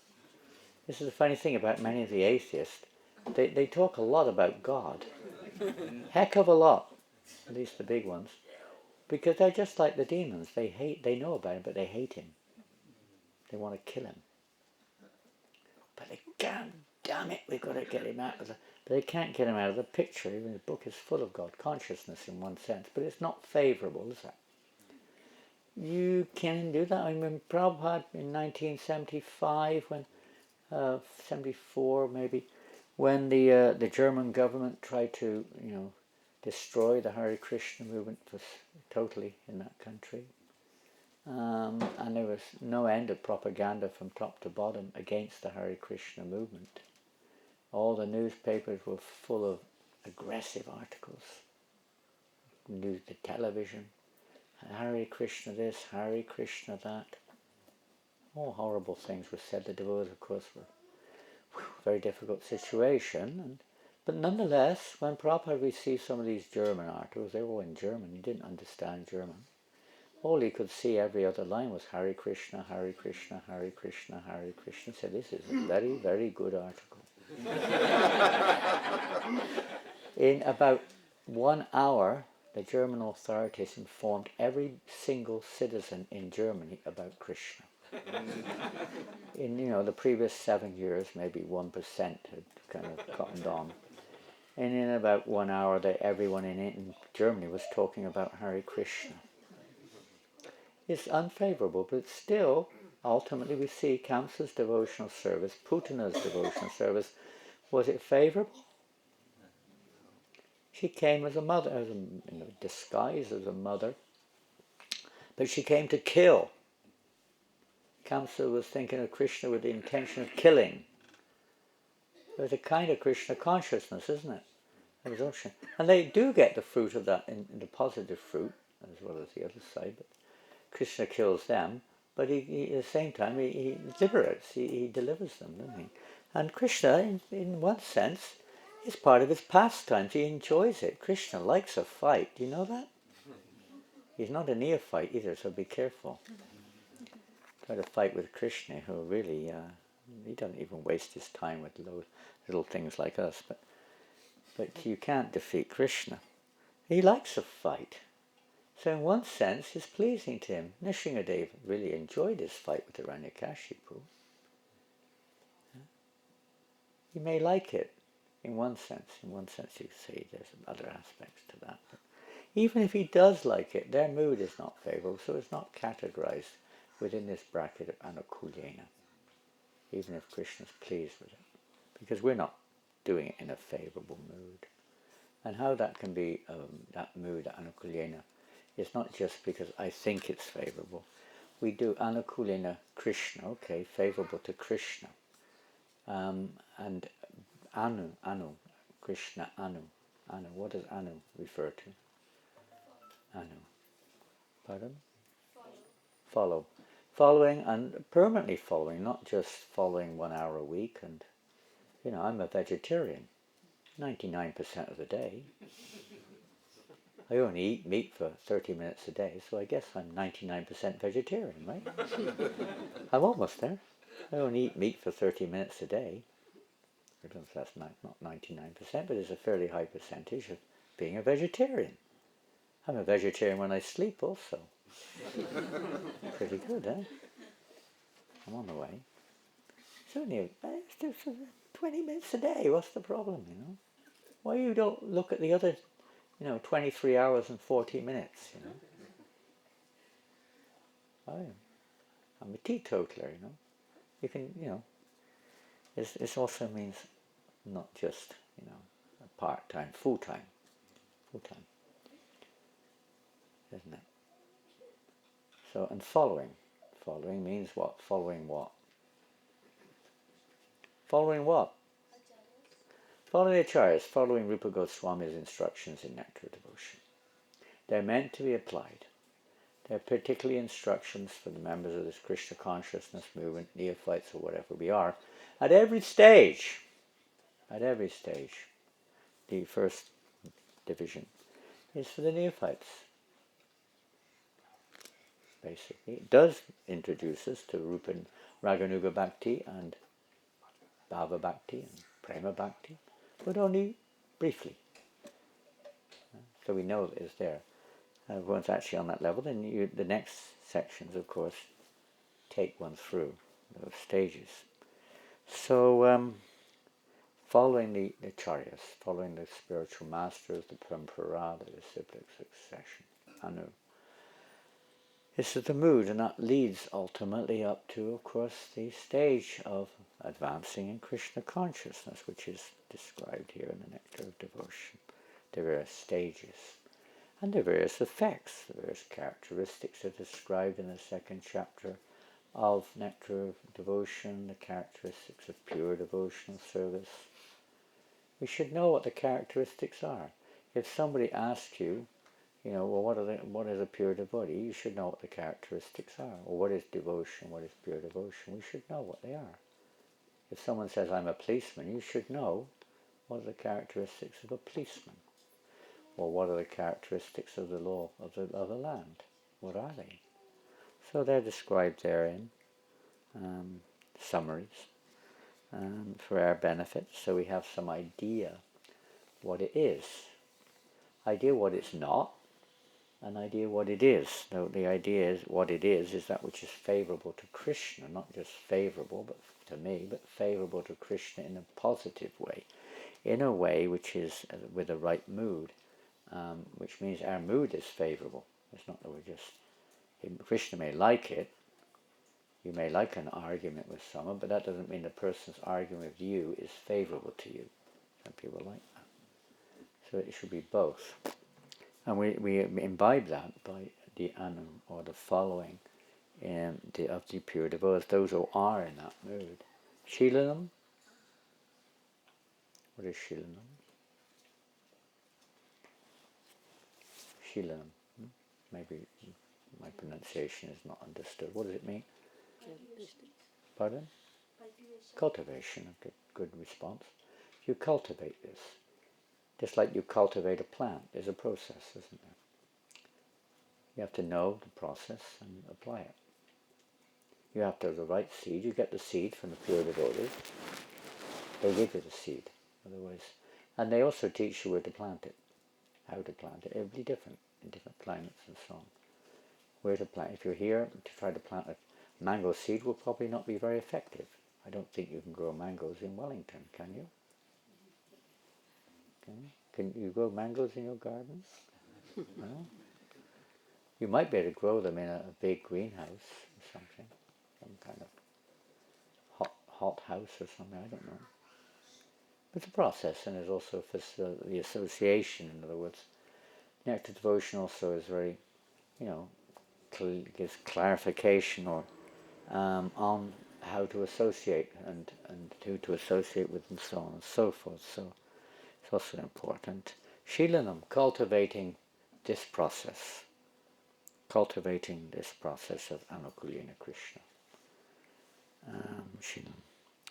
This is the funny thing about many of the atheists. They talk a lot about God. Heck of a lot. At least the big ones. Because they're just like the demons. They know about him, but they hate him. They want to kill him. But they can't, damn it, we've got to get him out of the... But they can't get him out of the picture. Even the book is full of God consciousness in one sense, but it's not favourable, is it? You can do that. I mean, Prabhupada in 1975, 74 maybe, when the German government tried to, destroy the Hare Krishna movement totally in that country. And there was no end of propaganda from top to bottom against the Hare Krishna movement. All the newspapers were full of aggressive articles. The television, Hare Krishna this, Hare Krishna that. All horrible things were said. The devotees, of course, were very difficult situation. But nonetheless, when Prabhupada received some of these German articles, they were all in German. He didn't understand German. All he could see every other line was Hare Krishna, Hare Krishna, Hare Krishna, Hare Krishna. He said, this is a very, very good article. In about 1 hour, the German authorities informed every single citizen in Germany about Krishna. In the previous 7 years, maybe 1% had kind of cottoned on. And in about 1 hour, everyone in Germany was talking about Hare Krishna. It's unfavorable, but still, ultimately we see Kamsa's devotional service, Putana's devotional service. Was it favorable? She came as a mother, in disguise as a mother, but she came to kill. Kamsa was thinking of Krishna with the intention of killing. There's a kind of Krishna consciousness, isn't it? Absorption. And they do get the fruit of that in the positive fruit, as well as the other side. But Krishna kills them, but he at the same time, he liberates, he delivers them, doesn't he? And Krishna, in one sense, is part of his pastimes. He enjoys it. Krishna likes a fight. Do you know that? He's not a neophyte either, so be careful. Try to fight with Krishna, who really, he doesn't even waste his time with little things like us. But you can't defeat Krishna. He likes a fight. So in one sense, it's pleasing to him. Nrsimhadev really enjoyed his fight with Hiranyakashipu. He may like it in one sense. In one sense, you say there's other aspects to that. But even if he does like it, their mood is not favorable, so it's not categorized within this bracket of anukulyena, even if Krishna's pleased with it. Because we're not doing it in a favorable mood. And how that can be, that mood, anukulyena, it's not just because I think it's favorable. We do anukulyena Krishna, okay, favorable to Krishna. And anu, Krishna anu. What does anu refer to? Anu. Pardon? Follow. Following and permanently following, not just following 1 hour a week. And, I'm a vegetarian 99% of the day. I only eat meat for 30 minutes a day, so I guess I'm 99% vegetarian, right? I'm almost there. I only eat meat for 30 minutes a day. That's not 99%, but it's a fairly high percentage of being a vegetarian. I'm a vegetarian when I sleep also. Pretty good, eh? I'm on the way. Certainly, it's just 20 minutes a day. What's the problem, you know? Why you don't look at the other, 23 hours and 40 minutes, you know? I'm a teetotaler, you know. You can, it also means not just, part-time, full-time, isn't it? So, and following means what? Following what? Following what? Following the acharyas, following Rupa Goswami's instructions in Nectar of Devotion. They're meant to be applied. They're particularly instructions for the members of this Krishna consciousness movement, neophytes or whatever we are, at every stage. At every stage. The first division is for the neophytes. Basically, it does introduce us to Rupa Raganuga Bhakti and Bhava Bhakti and Prema Bhakti, but only briefly. So we know it's there. Once actually on that level, then the next sections, of course, take one through those stages. So, following the acharyas, following the spiritual masters, the parampara, the disciplic succession, anu. This is the mood, and that leads ultimately up to, of course, the stage of advancing in Krishna consciousness, which is described here in the Nectar of Devotion. The various stages, and the various effects, the various characteristics are described in the second chapter of Nectar of Devotion, the characteristics of pure devotional service. We should know what the characteristics are. If somebody asks you, what is a pure devotee? You should know what the characteristics are. Or what is devotion? What is pure devotion? We should know what they are. If someone says, I'm a policeman, you should know what are the characteristics of a policeman. Or what are the characteristics of the law of the land? What are they? So they're described there in summaries for our benefit. So we have some idea what it is. Idea what it's not. An idea what it is. So the idea is what it is that which is favorable to Krishna, not just favorable but to me, but favorable to Krishna in a positive way, in a way which is with the right mood, which means our mood is favorable. It's not that we're just, Krishna may like it, you may like an argument with someone, but that doesn't mean the person's argument with you is favorable to you. Some people like that. So it should be both. And we imbibe that by the anu, or the following of the pure devotees, those who are in that mood. Shilanam. What is Shilanam? Shilanam. Maybe my pronunciation is not understood. What does it mean? Pardon? Cultivation. Good response. You cultivate this. Just like you cultivate a plant, there's a process, isn't there? You have to know the process and apply it. You have to have the right seed. You get the seed from the pure devotees. They give you the seed. Otherwise, and they also teach you where to plant it, how to plant it. It will be different in different climates and so on. Where to plant. If you're here to try to plant a mango seed, will probably not be very effective. I don't think you can grow mangoes in Wellington, can you? Can you grow mangoes in your garden? No? You might be able to grow them in a big greenhouse or something, some kind of hot house or something, I don't know. It's a process, and there's also the association, in other words. Nectar Devotion also is very, gives clarification or on how to associate and who to associate with and so on and so forth. So it's also important. Shilanam, cultivating this process of Anukulina Krishna. Shilanam.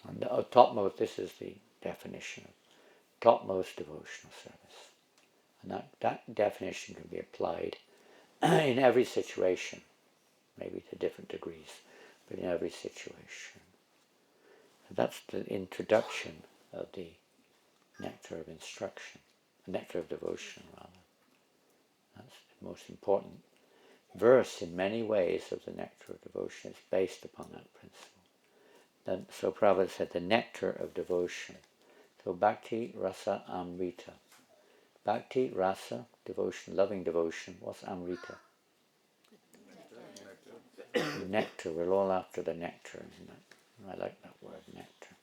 And topmost, this is the definition of topmost devotional service. And that definition can be applied in every situation, maybe to different degrees, but in every situation. And that's the introduction of the nectar of instruction, nectar of devotion rather. That's the most important verse in many ways of the nectar of devotion. Is based upon that principle. So Prabhupada said the nectar of devotion. So bhakti rasa amrita. Bhakti rasa, devotion, loving devotion. What's amrita? Nectar. We're all after the nectar. Isn't it? I like that word, nectar.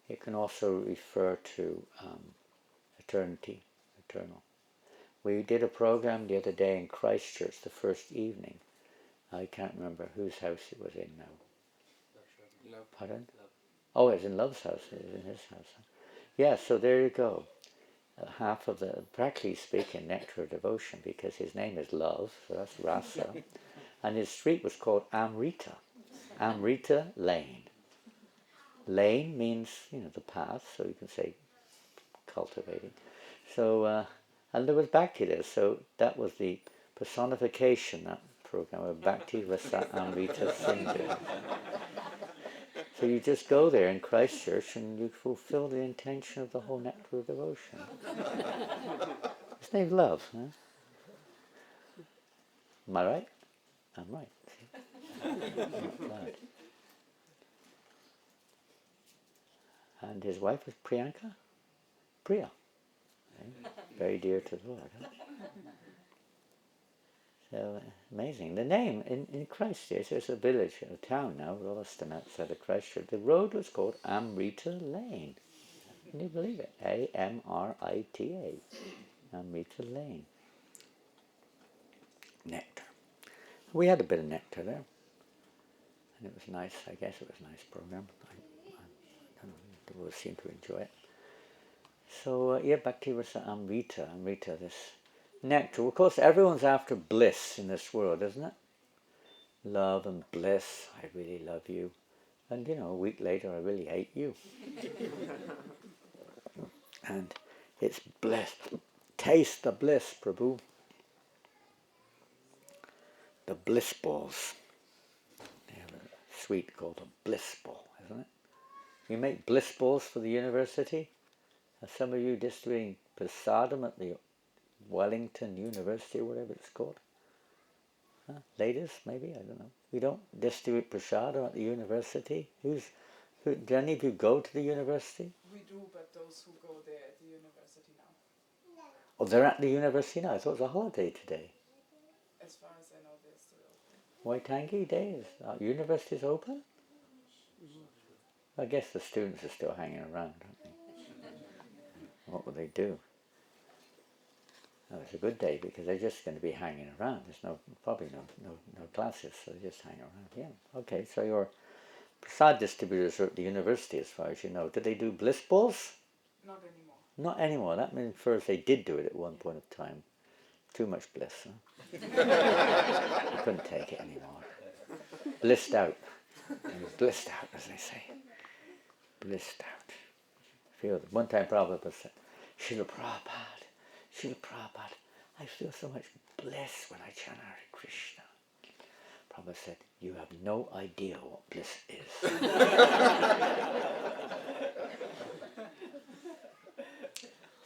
It can also refer to eternity, eternal. We did a program the other day in Christchurch, the first evening. I can't remember whose house it was in now. Love. Pardon? Oh, it's in Love's house. It was in his house. Yeah, so there you go. Half of the, practically speaking, nectar of devotion, because his name is Love, so that's Rasa. And his street was called Amrita. Amrita Lane. Lane means, the path, so you can say cultivating. So, and there was Bhakti there, so that was the personification, that program of Bhakti Rasa Amrita Sindhu. So you just go there in Christchurch and you fulfill the intention of the whole nectar of devotion. His name's Love. Huh? Am I right? I'm right. Not bad. And his wife was Priyanka? Priya. Very dear to the Lord. Huh? So amazing. The name in Christchurch, there's a village, a town now, Rollaston outside of Christchurch. The road was called Amrita Lane. Can you believe it? Amrita. Amrita Lane. Nectar. We had a bit of nectar there. And it was nice. I guess it was a nice program. I don't know, the people seem to enjoy it. So, Bhakti Rasa Amrita. Amrita, this nectar. Of course, everyone's after bliss in this world, isn't it? Love and bliss. I really love you. And, a week later, I really hate you. And it's bliss. Taste the bliss, Prabhu. The bliss balls. They have a sweet called a bliss ball, isn't it? You make bliss balls for the university? Are some of you distributing prasadam at the Wellington University or whatever it's called? Huh? Ladies, maybe? I don't know. We don't distribute prasadam at the university? Do any of you go to the university? We do, but those who go there at the university now. Oh, they're at the university now. I thought it was a holiday today. As far as I know, they're still open. Waitangi Day is university's open? I guess the students are still hanging around, aren't they? What will they do? Oh, it's a good day because they're just going to be hanging around. There's probably no classes, so they just hang around. Yeah. Okay, so your prasad distributors are at the university, as far as you know. Do they do bliss balls? Not anymore. Not anymore. That infers they did do it at one point of time. Too much bliss. Huh? You couldn't take it anymore. Blissed out. He was blissed out, as they say. Blissed out. One time Prabhupada said, Srila Prabhupada, I feel so much bliss when I chant Hare Krishna. Prabhupada said, you have no idea what bliss is.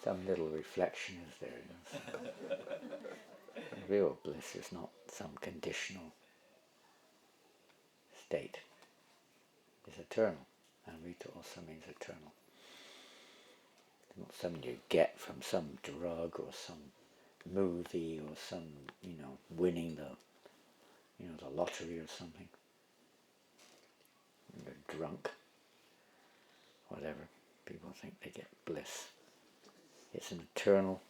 Some little reflection is there. Real bliss is not some conditional state. It's eternal. Amrita also means eternal. It's not something you get from some drug or some movie or some, winning the lottery or something. You're drunk. Whatever. People think they get bliss. It's an eternal,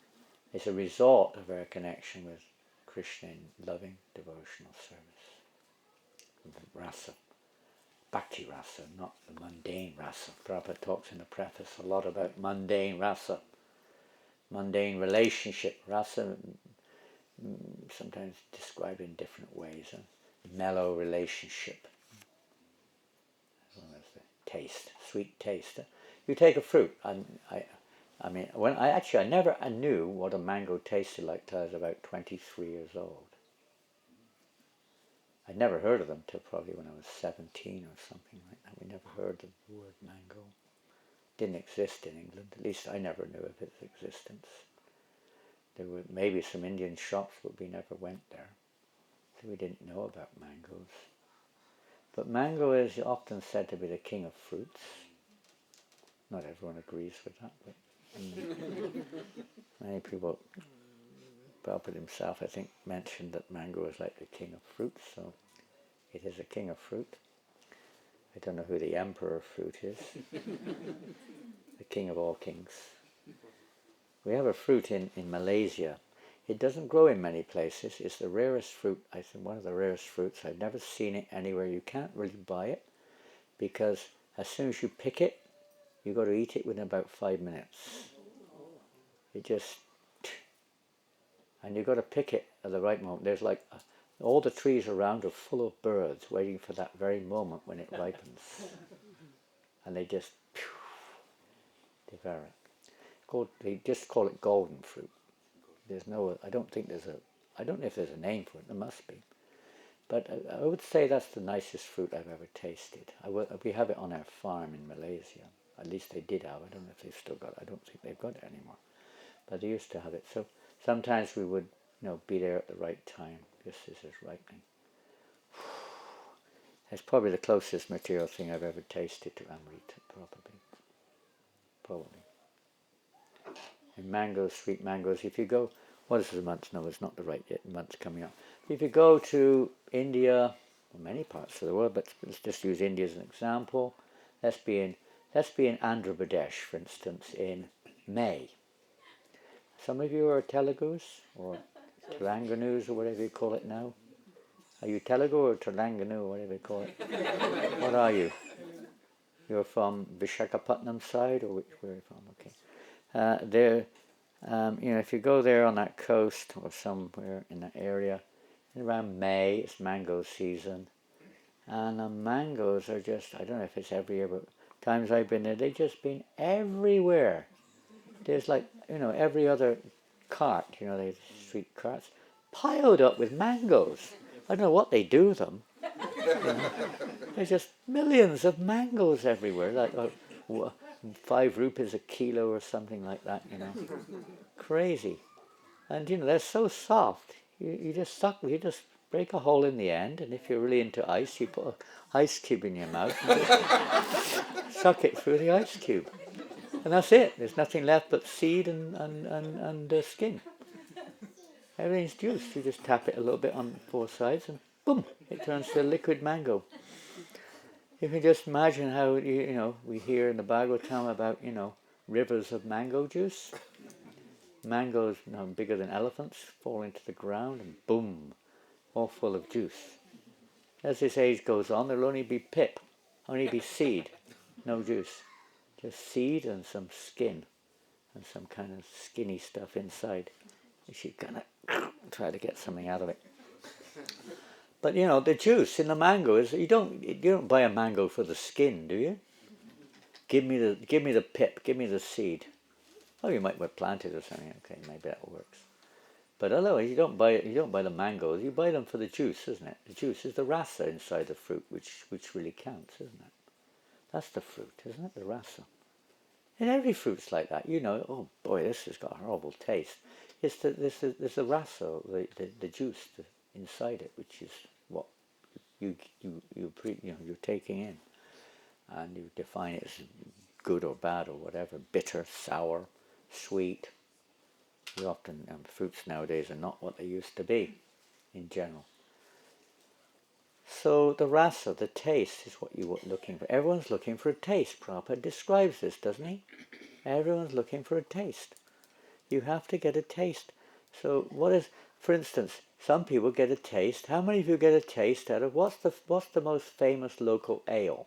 it's a result of our connection with Krishna in loving devotional service. Rasa. Bhakti rasa, not the mundane rasa. Prabhupada talks in the preface a lot about mundane rasa. Mundane relationship. Rasa sometimes described in different ways. A mellow relationship. As well as the taste, sweet taste. You take a fruit, and I never knew what a mango tasted like till I was about 23 years old. I'd never heard of them till probably when I was 17 or something like that. We never heard the word mango. didn't exist in England. At least I never knew of its existence. There were maybe some Indian shops, but we never went there. So we didn't know about mangoes. But mango is often said to be the king of fruits. Not everyone agrees with that, but many people, Prabhupada himself, I think, mentioned that mango is like the king of fruits, so it is a king of fruit. I don't know who the emperor of fruit is. The king of all kings. We have a fruit in Malaysia. It doesn't grow in many places. It's the rarest fruit, I think one of the rarest fruits. I've never seen it anywhere. You can't really buy it because as soon as you pick it, you've got to eat it within about 5 minutes. It just... And you've got to pick it at the right moment. There's like... all the trees around are full of birds waiting for that very moment when it ripens. And they just... devour it. They just call it golden fruit. There's no... I don't think there's a... I don't know if there's a name for it. There must be. But I would say that's the nicest fruit I've ever tasted. We have it on our farm in Malaysia. At least they did have. I don't know if they've still got it. I don't think they've got it anymore. But they used to have it. So sometimes we would, be there at the right time, just as it's ripening. It's probably the closest material thing I've ever tasted to Amrita, probably. And mangoes, sweet mangoes, if you go, what is the month? No, it's not the right month coming up. If you go to India, or many parts of the world, but let's just use India as an example. Let's be in Andhra Pradesh, for instance, in May. Some of you are Telugus, or Telanganus, or whatever you call it now. Are you Telugu or Telanganu, or whatever you call it? What are you? You're from Visakhapatnam side, or where are you from? Okay. If you go there on that coast, or somewhere in that area, around May, it's mango season. And the mangoes are just, I don't know if it's every year, but times I've been there, they've just been everywhere. There's like, every other cart, they street carts, piled up with mangoes. I don't know what they do with them. There's just millions of mangoes everywhere, like 5 rupees a kilo or something like that, Crazy. And, they're so soft. You just break a hole in the end, and if you're really into ice, you put an ice cube in your mouth and just suck it through the ice cube. And that's it. There's nothing left but seed and skin. Everything's juice. You just tap it a little bit on 4 sides and boom, it turns to a liquid mango. You can just imagine how, we hear in the Bhagavatam about, rivers of mango juice. Mangoes bigger than elephants fall into the ground and boom, all full of juice. As this age goes on, there'll only be pip, only be seed, no juice. Just seed and some skin and some kind of skinny stuff inside. Which you're going to try to get something out of it. But the juice in the mango is you don't buy a mango for the skin, do you? Give me the pip, give me the seed. Oh, you might plant it or something. Okay, maybe that works. But otherwise, you don't buy the mangoes. You buy them for the juice, isn't it? The juice is the rasa inside the fruit, which really counts, isn't it? That's the fruit, isn't it? The rasa. And every fruit's like that. Oh boy, this has got a horrible taste. It's the rasa, the juice inside it, which is what you're taking in, and you define it as good or bad or whatever, bitter, sour, sweet. You often fruits nowadays are not what they used to be, in general. So the rasa, the taste, is what you're looking for. Everyone's looking for a taste. Prabhupada describes this, doesn't he? Everyone's looking for a taste. You have to get a taste. So for instance, some people get a taste. How many of you get a taste out of what's the most famous local ale?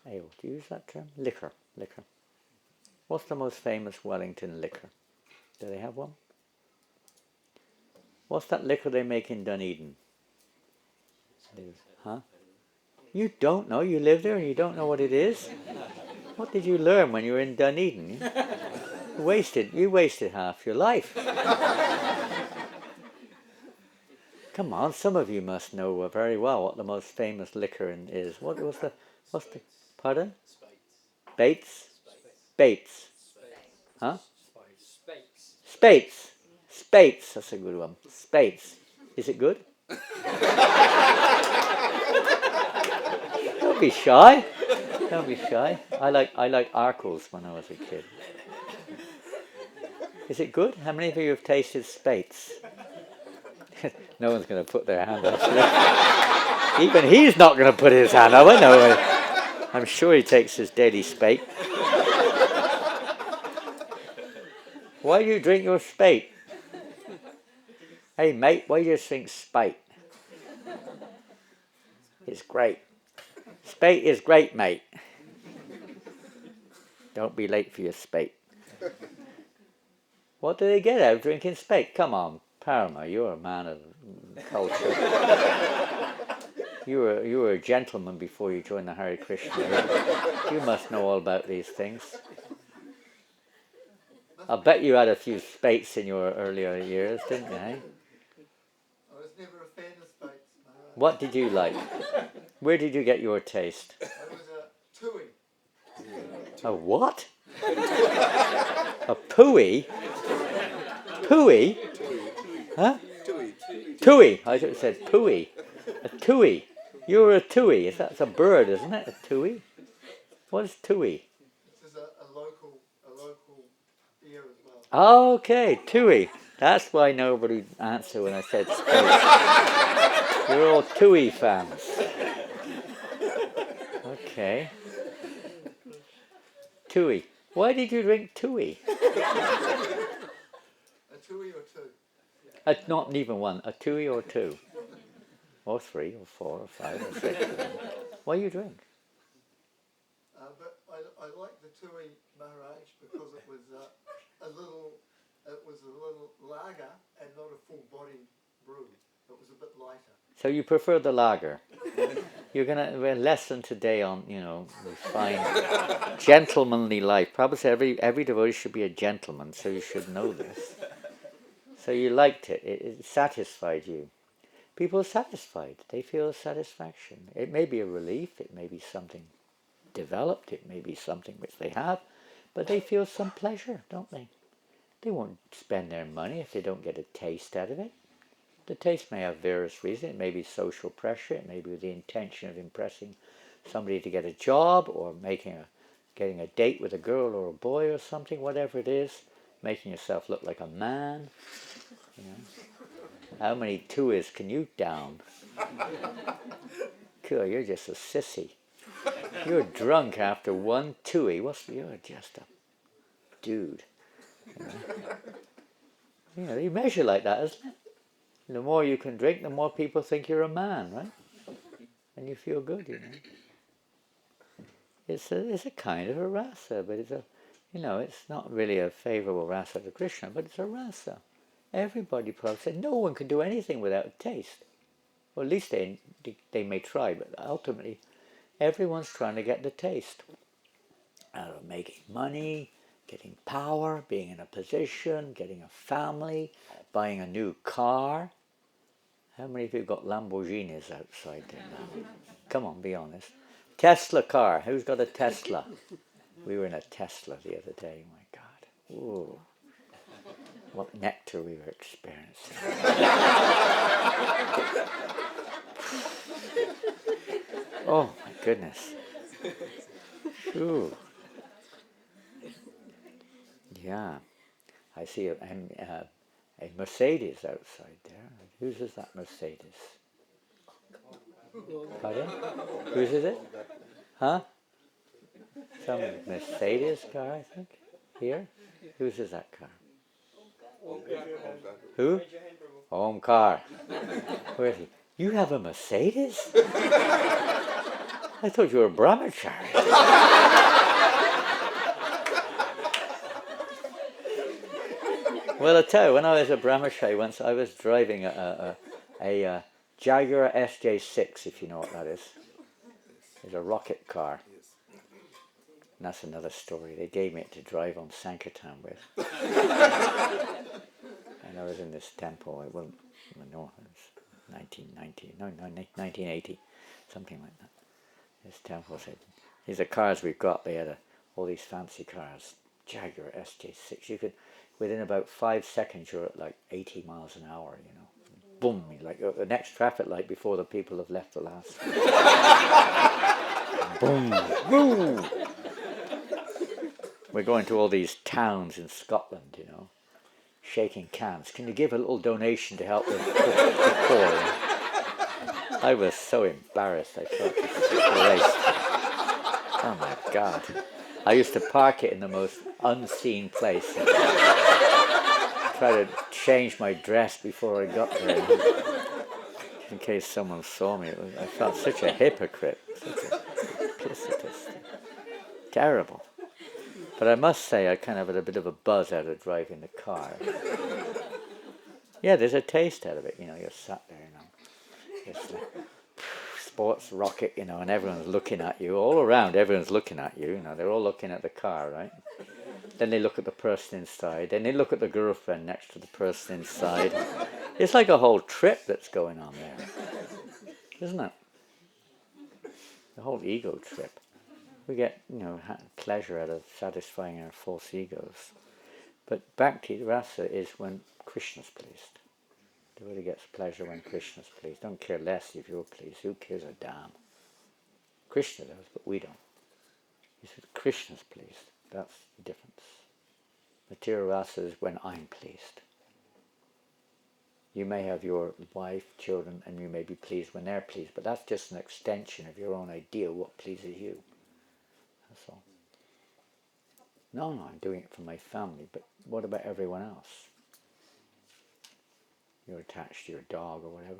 Ale, do you use that term? Liquor. What's the most famous Wellington liquor? Do they have one? What's that liquor they make in Dunedin? Huh? You don't know? You live there and you don't know what it is? What did you learn when you were in Dunedin? You wasted half your life. Come on, some of you must know very well what the most famous liquor is. What's the pardon? Spites. Bates? Spates? Huh? Space. Spates. Spates. That's a good one. Spates. Is it good? Don't be shy. Don't be shy. I like Arkles when I was a kid. Is it good? How many of you have tasted Spates? No one's going to put their hand up. Even he's not going to put his hand up. I know. I'm sure he takes his daily spate. Why do you drink your spate? Hey mate, why do you drink spate? It's great. Spate is great, mate. Don't be late for your spate. What do they get out of drinking spate? Come on, Parama, you're a man of culture. You were a gentleman before you joined the Hare Krishna. You must know all about these things. I'll bet you had a few spates in your earlier years, didn't you? Eh? I was never a fan of spates. No. What did you like? Where did you get your taste? I was a tui. A what? A pooey? Pooey? Huh? Tui. I thought it said pooey. A tui. You were a tui. That's a bird, isn't it? A tui? What is tui? This is a local beer as well. Okay, tui. That's why nobody answered when I said space. You're all tui fans. Okay. Tui. Why did you drink tui? A tui or two. Not even one. A tui or two? Or three, or four, or five, or six. Why you drink? But I liked the tui Maharaj because it was a little lager and not a full body brew. It was a bit lighter. So you prefer the lager? You're gonna lesson today on fine gentlemanly life. Probably every devotee should be a gentleman, so you should know this. So you liked it. It satisfied you. People are satisfied. They feel satisfaction. It may be a relief. It may be something developed. It may be something which they have, but they feel some pleasure, don't they? They won't spend their money if they don't get a taste out of it. The taste may have various reasons. It may be social pressure. It may be with the intention of impressing somebody to get a job, or getting a date with a girl or a boy or something, whatever it is, making yourself look like a man. How many tuis can you down? Cool, you're just a sissy. You're drunk after one tui. You're just a dude. You measure like that, isn't it? The more you can drink, the more people think you're a man, right? And you feel good, It's a kind of a rasa, but it's not really a favorable rasa to Krishna, but it's a rasa. Everybody probably said no one can do anything without a taste. Well, at least they may try, but ultimately, everyone's trying to get the taste out of making money, getting power, being in a position, getting a family, buying a new car. How many of you got Lamborghinis outside there now? Come on, be honest. Tesla car. Who's got a Tesla? We were in a Tesla the other day. My God. Ooh. What nectar we were experiencing. Oh, my goodness. Ooh. Yeah. I see a Mercedes outside there. Whose is that Mercedes? Pardon? Whose is it? Huh? Some Mercedes car, I think. Here? Whose is that car? Who? Omkar. Where is he? You have a Mercedes? I thought you were a brahmachari. Well, I tell you, when I was a brahmachari once, I was driving a Jaguar SJ6, if you know what that is. It's a rocket car. And that's another story. They gave me it to drive on Sankirtan with. And I was in this temple. It was 1980, something like that. This temple said, these are cars we've got. They had all these fancy cars, Jaguar SJ6. You could, within about 5 seconds, you're at like 80 miles an hour, you know. Boom, like the next traffic light before the people have left the last. Boom, boom. We're going to all these towns in Scotland, you know, shaking cans. Can you give a little donation to help the poor? I was so embarrassed. I felt disgraced. Oh my God. I used to park it in the most unseen place. Try to change my dress before I got there, in case someone saw me. I felt such a hypocrite, such a duplicitous. Terrible. But I must say, I kind of had a bit of a buzz out of driving the car. Yeah, there's a taste out of it, you know. You're sat there, you know. It's a sports rocket, you know, and everyone's looking at you. All around, everyone's looking at you, you know. They're all looking at the car, right? Then they look at the person inside. Then they look at the girlfriend next to the person inside. It's like a whole trip that's going on there. Isn't it? The whole ego trip. We get, you know, pleasure out of satisfying our false egos. But bhakti rasa is when Krishna's pleased. Devotee gets pleasure when Krishna's pleased. Don't care less if you're pleased. Who cares a damn? Krishna does, but we don't. He says Krishna's pleased. That's the difference. Material rasa is when I'm pleased. You may have your wife, children, and you may be pleased when they're pleased, but that's just an extension of your own idea of what pleases you. That's all. No, I'm doing it for my family, but what about everyone else? You're attached to your dog or whatever.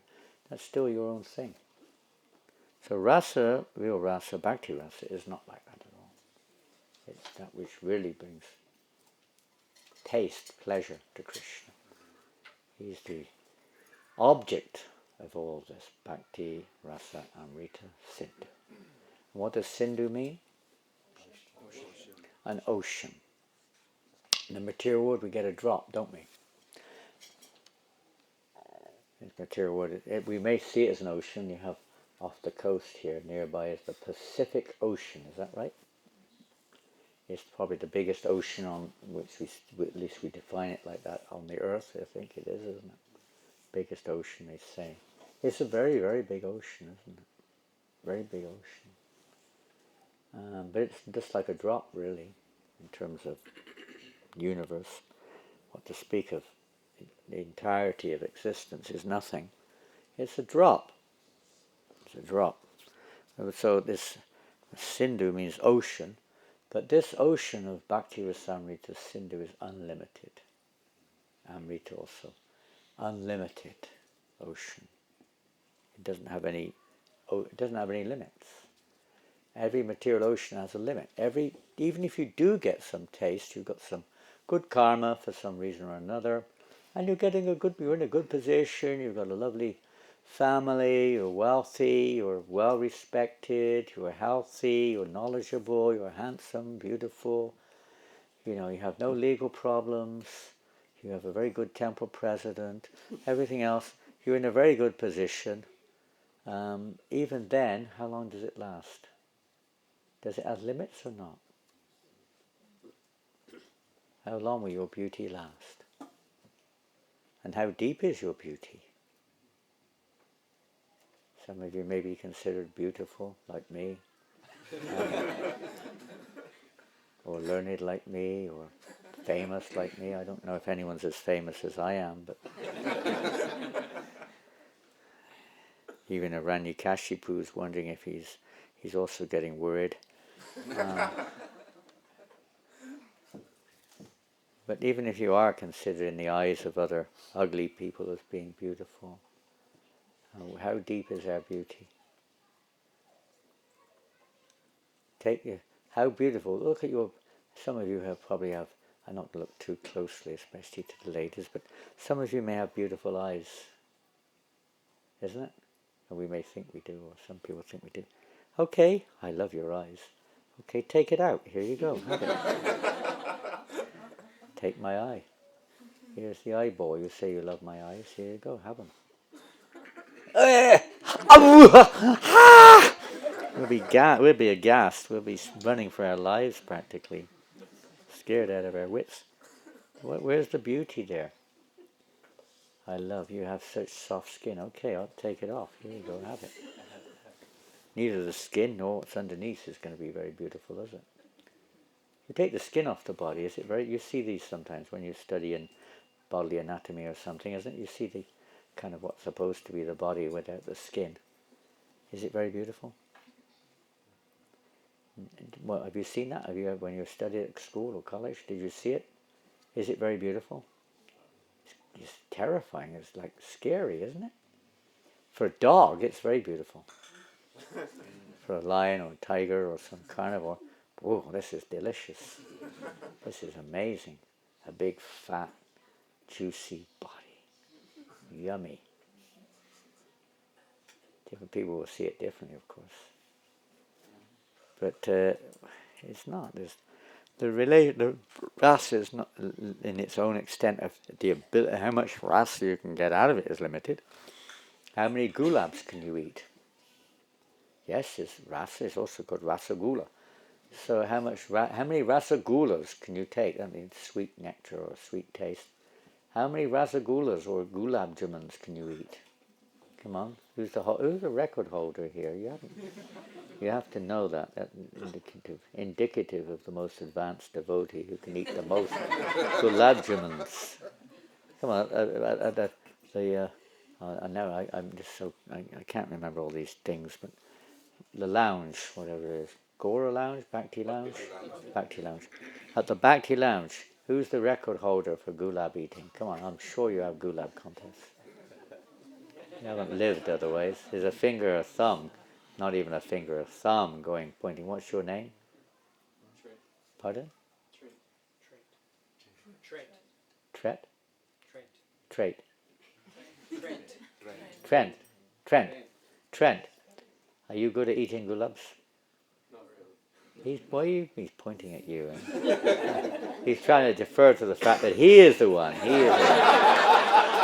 That's still your own thing. So rasa, real rasa, bhakti rasa, is not like that at all. It's that which really brings taste, pleasure to Krishna. He's the object of all this, bhakti, rasa, amrita, sindhu. And what does sindhu mean? An ocean. In the material world we get a drop, don't we? In the material world, we may see it as an ocean. You have off the coast here, nearby is the Pacific Ocean, is that right? It's probably the biggest ocean on which at least we define it like that on the earth. I think it is, isn't it? Biggest ocean, they say. It's a very, very big ocean, isn't it? Very big ocean. But it's just like a drop, really, in terms of universe. What to speak of the entirety of existence is nothing. It's a drop. It's a drop. So this Sindhu means ocean, but this ocean of Bhakti Rasamrita Sindhu is unlimited. Amrita also. Unlimited ocean. It doesn't have any limits. Every material ocean has a limit. Even if you do get some taste, you've got some good karma for some reason or another, and you're in a good position, you've got a lovely family, you're wealthy, you're well respected, you're healthy, you're knowledgeable, you're handsome, beautiful, you have no legal problems, you have a very good temple president, everything else, you're in a very good position. Even then, how long does it last? Does it have limits or not? How long will your beauty last? And how deep is your beauty? Some of you may be considered beautiful, like me, or learned like me, or famous like me. I don't know if anyone's as famous as I am, but even Hiranyakashipu is wondering if he's also getting worried. But even if you are considered in the eyes of other ugly people as being beautiful, how deep is our beauty? How beautiful. Look at some of you probably have, I not look too closely, especially to the ladies, but some of you may have beautiful eyes, isn't it? And we may think we do, or some people think we do. Okay, I love your eyes. Okay, take it out. Here you go. Have it. Take my eye. Here's the eyeball. You say you love my eyes. Here you go. Have them. We'll be aghast. We'll be running for our lives practically, scared out of our wits. Where's the beauty there? I love you have such soft skin. Okay, I'll take it off. Here you go, have it. Neither the skin nor what's underneath is going to be very beautiful, is it? You take the skin off the body, is it very? You see these sometimes when you study in bodily anatomy or something, isn't it? You see the kind of what's supposed to be the body without the skin. Is it very beautiful? Well, have you seen that? Have you, when you studied at school or college, did you see it? Is it very beautiful? It's terrifying. It's like scary, isn't it? For a dog, it's very beautiful. For a lion or a tiger or some carnivore, whoa, this is delicious. This is amazing. A big, fat, juicy body. Yummy. Different people will see it differently, of course. But it's not. The rasa is not, in its own extent of the ability. How much rasa you can get out of it is limited. How many gulabs can you eat? Yes, rasa is also called rasagula. So how many rasagulas can you take? I mean, sweet nectar or sweet taste. How many rasagulas or gulab jamans can you eat? Come on, who's the record holder here? You have to know that indicative of the most advanced devotee who can eat the most gulab jamans. Come on, I'm just so I can't remember all these things, but the lounge, whatever it is, Gora Lounge, Bhakti Lounge, Bhakti Lounge. At the Bhakti Lounge, who's the record holder for gulab eating? Come on, I'm sure you have gulab contests. You haven't lived otherwise. There's a finger, a thumb, not even a finger, a thumb pointing. What's your name? Trent. Pardon? Trent. Tret? Trent. Trait. Trent. Are you good at eating gulabs? Not really. He's pointing at you. He's trying to defer to the fact that he is the one.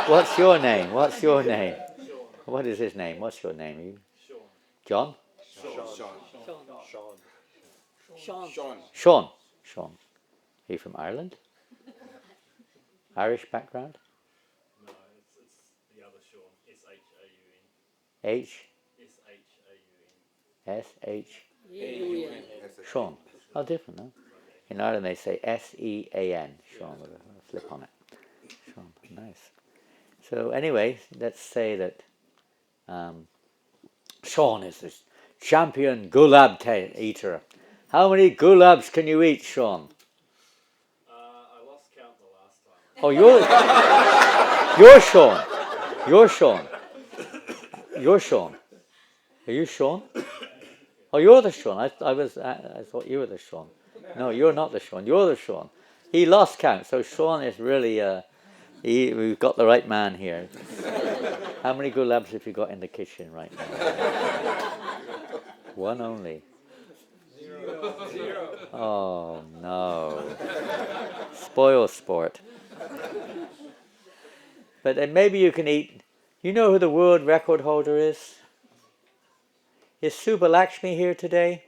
What's your name? Sean. What is his name? What's your name? Sean. John? Sean. Sean. Are you from Ireland? Irish background? No, it's the other Sean. S-H-A-U-N. H? S-H-A-U-N. S-H? Sean. Oh, different, no? In Ireland they say S-E-A-N. Sean with a flip on it. Sean. Nice. So anyway, let's say that Sean is this champion gulab eater. How many gulabs can you eat, Sean? I lost count the last time. Oh, You're Sean. Are you Sean? Oh, you're the Sean. I thought you were the Sean. No, you're not the Sean. You're the Sean. He lost count. So Sean is really we've got the right man here. How many gulabs have you got in the kitchen right now? One only. Zero. Oh no. Spoil sport. But then maybe you can eat. You know who the world record holder is? Is Subbalakshmi here today?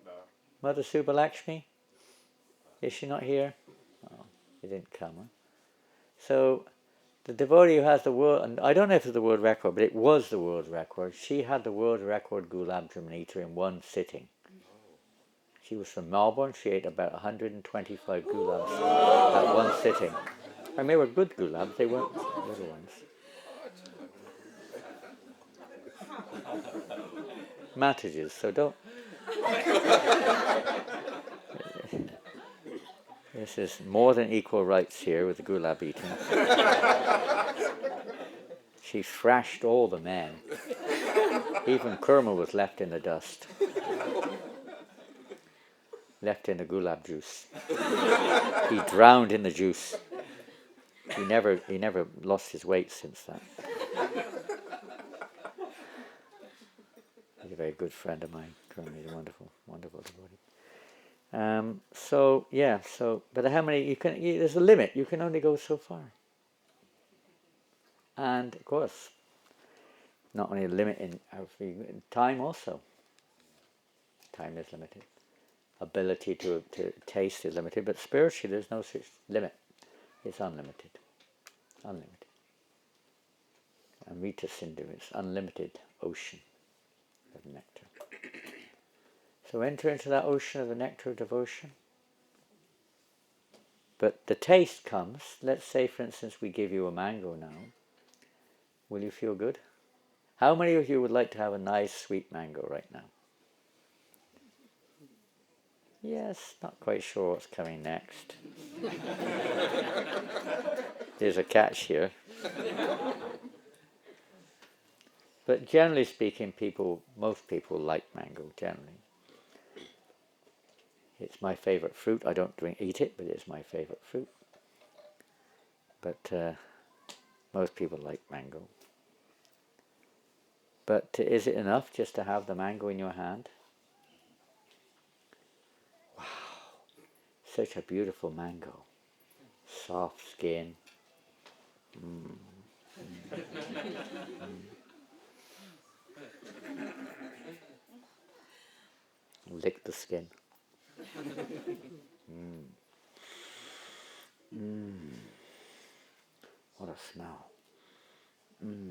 No. Mother Subbalakshmi? Is she not here? Oh, she didn't come. Huh? So the devotee who has the world, and I don't know if it's the world record, but it was the world record. She had the world record gulab jamun eater in one sitting. She was from Melbourne. She ate about 125 gulabs at one sitting. And they were good gulabs. They weren't little ones. Matages, so don't. This is more than equal rights here with the gulab eating. She thrashed all the men. Even Kurma was left in the dust. Left in the gulab juice. He drowned in the juice. He never lost his weight since that. He's a very good friend of mine. Kurma is a wonderful, wonderful devotee. But how many there's a limit. You can only go so far. And of course, not only a limit in time also. time is limited. Ability to taste is limited, but spiritually there's no such limit. It's unlimited. Unlimited. Amrita Sindhu is unlimited ocean of nectar. So enter into that ocean of the nectar of devotion. But the taste comes. Let's say, for instance, we give you a mango now. Will you feel good? How many of you would like to have a nice sweet mango right now? Yes, not quite sure what's coming next. There's a catch here. But generally speaking, most people like mango, generally. It's my favourite fruit. I don't eat it, but it's my favourite fruit. But most people like mango. But is it enough just to have the mango in your hand? Wow, such a beautiful mango. Soft skin. Lick the skin. What a smell.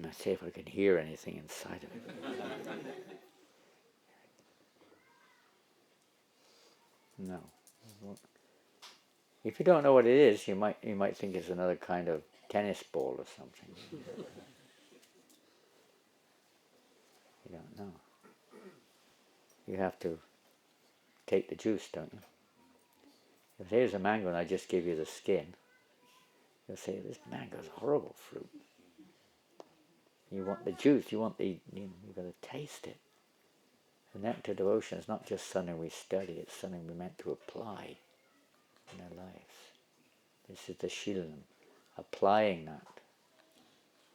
Let's see if I can hear anything inside of it. No. If you don't know what it is, you might think it's another kind of tennis ball or something. You don't know. You have to take the juice, don't you? If there's a mango and I just give you the skin, you'll say, this mango's a horrible fruit. You want the juice, you've got to taste it. The nectar of devotion is not just something we study, it's something we're meant to apply in our lives. This is the shilam, applying that.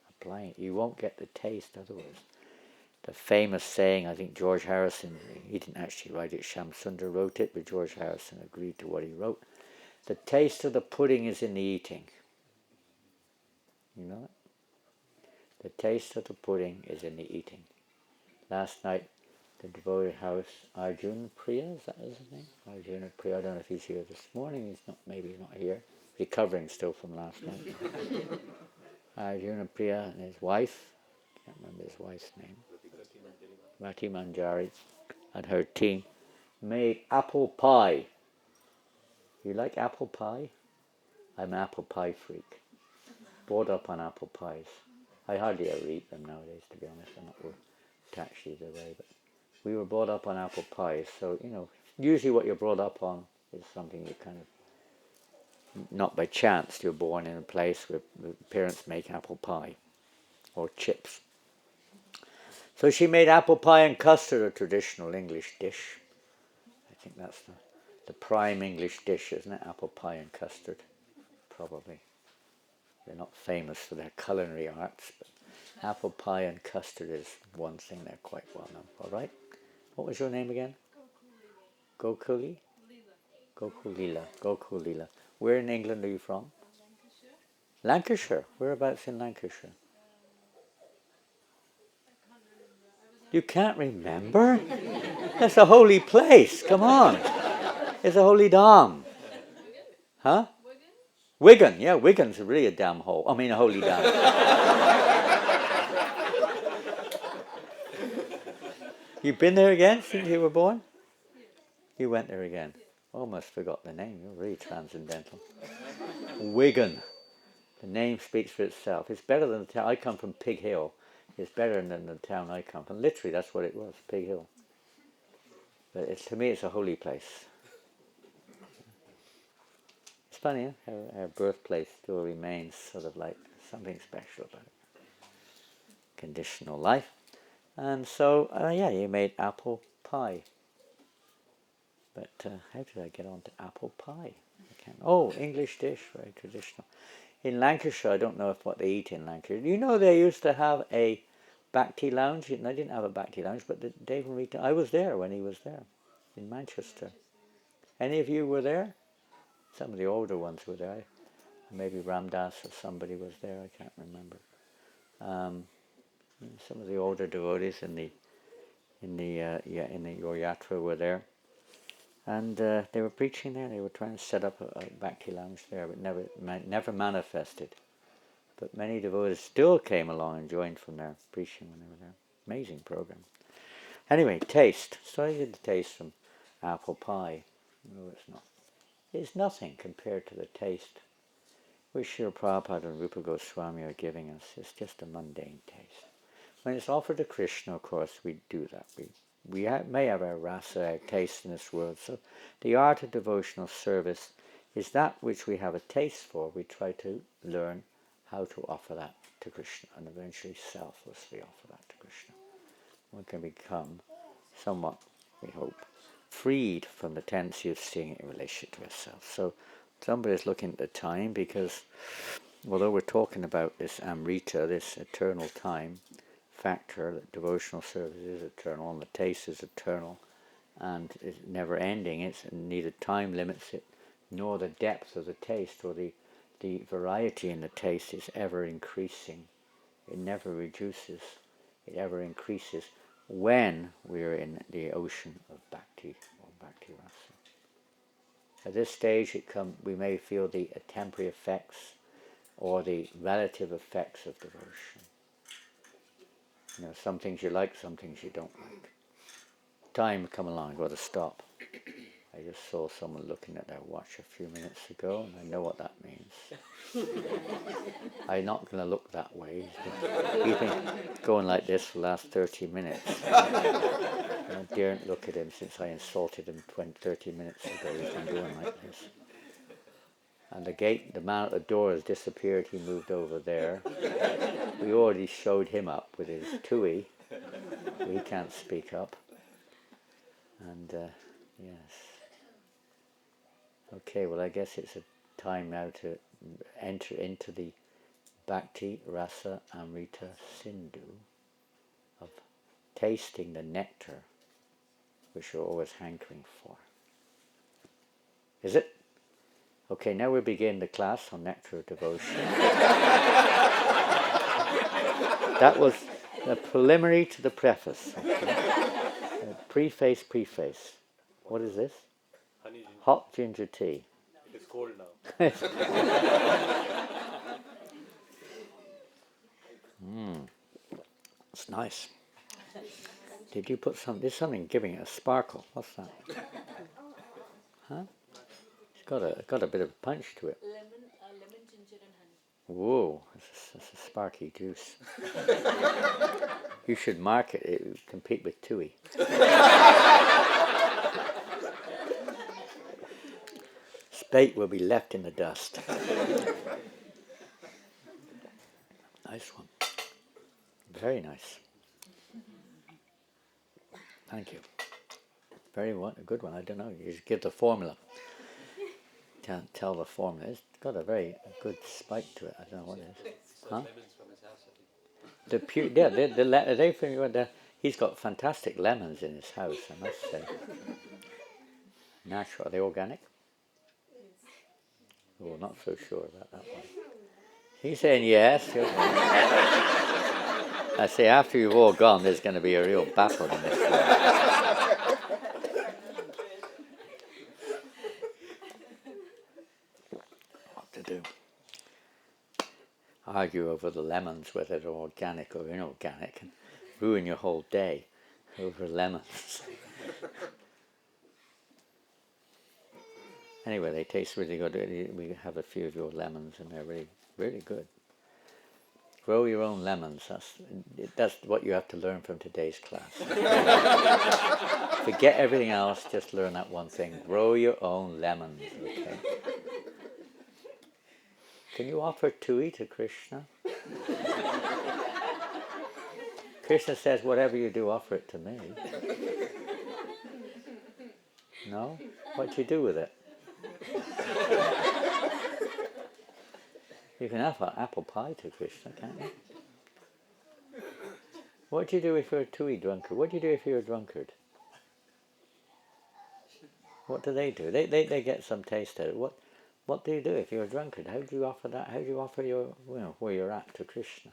Applying it. You won't get the taste otherwise. The famous saying, I think George Harrison, he didn't actually write it, Shamsundar wrote it, but George Harrison agreed to what he wrote. The taste of the pudding is in the eating. You know it? The taste of the pudding is in the eating. Last night, the devoted house, Arjuna Priya, is that his name? Arjuna Priya, I don't know if he's here this morning, maybe he's not here. Recovering still from last night. Arjuna Priya and his wife, I can't remember his wife's name, Rati Manjari, and her team made apple pie. You like apple pie? I'm an apple pie freak. Brought up on apple pies. I hardly ever eat them nowadays, to be honest. I'm not attached either way, but we were brought up on apple pies, so, usually what you're brought up on is something you kind of, not by chance, you're born in a place where parents make apple pie, or chips. So she made apple pie and custard, a traditional English dish. I think that's the prime English dish, isn't it? Apple pie and custard, probably. They're not famous for their culinary arts, but apple pie and custard is one thing they're quite well known for, right? What was your name again? Gokuli? Gokulila. Gokulila. Where in England are you from? Lancashire. Whereabouts in Lancashire? You can't remember? That's a holy place. Come on. It's a holy dam. Huh? Wigan. Yeah, Wigan's really a damn hole. I mean, a holy dam. You've been there again since you were born? You went there again. Almost forgot the name. You're really transcendental. Wigan. The name speaks for itself. It's better than the town. I come from Pig Hill. It's better than the town I come from. Literally, that's what it was, Pig Hill. But to me, it's a holy place. It's funny, how our birthplace still remains sort of like something special about it. Conditional life. And so, you made apple pie. But how did I get on to apple pie? English dish, very traditional. In Lancashire, I don't know what they eat in Lancashire. You know they used to have a back-tea lounge? They didn't have a back-tea lounge, but Dave and Rita, I was there when he was there, in Manchester. Any of you were there? Some of the older ones were there. Maybe Ramdas or somebody was there, I can't remember. Some of the older devotees in in the your yatra were there, and they were preaching there. They were trying to set up a bhakti lounge there, but never manifested. But many devotees still came along and joined from there, preaching when they were there. Amazing program. Anyway, taste. So I did the taste from apple pie. No, it's not. It's nothing compared to the taste which Srila Prabhupada and Rupa Goswami are giving us. It's just a mundane taste. When it's offered to Krishna, of course, we do that. We may have our rasa, our taste in this world. So the art of devotional service is that which we have a taste for. We try to learn how to offer that to Krishna, and eventually selflessly offer that to Krishna. We can become somewhat, we hope, freed from the tendency of seeing it in relation to ourselves. So somebody's looking at the time, because although we're talking about this amrita, this eternal time factor, that devotional service is eternal and the taste is eternal and is never ending, it's neither time limits it nor the depth of the taste or the variety in the taste is ever increasing. It never reduces, it ever increases when we're in the ocean of bhakti or bhakti rasa. At this stage we may feel the temporary effects or the relative effects of devotion. You know, some things you like, some things you don't like. Time come along, I've got to stop. I just saw someone looking at their watch a few minutes ago, and I know what that means. I'm not going to look that way. He's been going like this for the last 30 minutes. I daren't look at him since I insulted him 30 minutes ago. He's been doing like this. And the man at the door has disappeared. He moved over there. We already showed him up with his tui. He can't speak up. And yes. Okay, well I guess it's a time now to enter into the Bhakti Rasa Amrita Sindhu of tasting the nectar which you're always hankering for. Is it? Okay, now we begin the class on Nectar of Devotion. That was the preliminary to the preface. Okay. Preface. What is this? Honey ginger. Hot ginger tea. It's cold now. It's nice. Did you put there's something giving it a sparkle. What's that? Huh? It's got a bit of punch to it. Lemon, ginger and honey. Whoa, that's a sparky juice. You should market it, compete with Tui. Spate will be left in the dust. Nice one. Very nice. Thank you. Very good one. I don't know. You should give the formula. Tell the formula. It's got a very good spike to it. I don't know what it is. Huh? The pure, yeah. He's got fantastic lemons in his house, I must say. Natural. Are they organic? Oh, not so sure about that one. He's saying yes. I say after you've all gone, there's going to be a real battle in this room. What to do? Argue over the lemons, whether they're organic or inorganic, and ruin your whole day over lemons. Anyway, they taste really good. We have a few of your lemons, and they're really, really good. Grow your own lemons. That's what you have to learn from today's class. Forget everything else. Just learn that one thing. Grow your own lemons. Okay. Can you offer tui to Krishna? Krishna says, "Whatever you do, offer it to me." No? What do you do with it? You can offer apple pie to Krishna, can't you? What do you do if you're a tui drunkard? What do you do if you're a drunkard? What do? They get some taste out of it. What do you do if you're a drunkard? How do you offer that? How do you offer your where you're at to Krishna?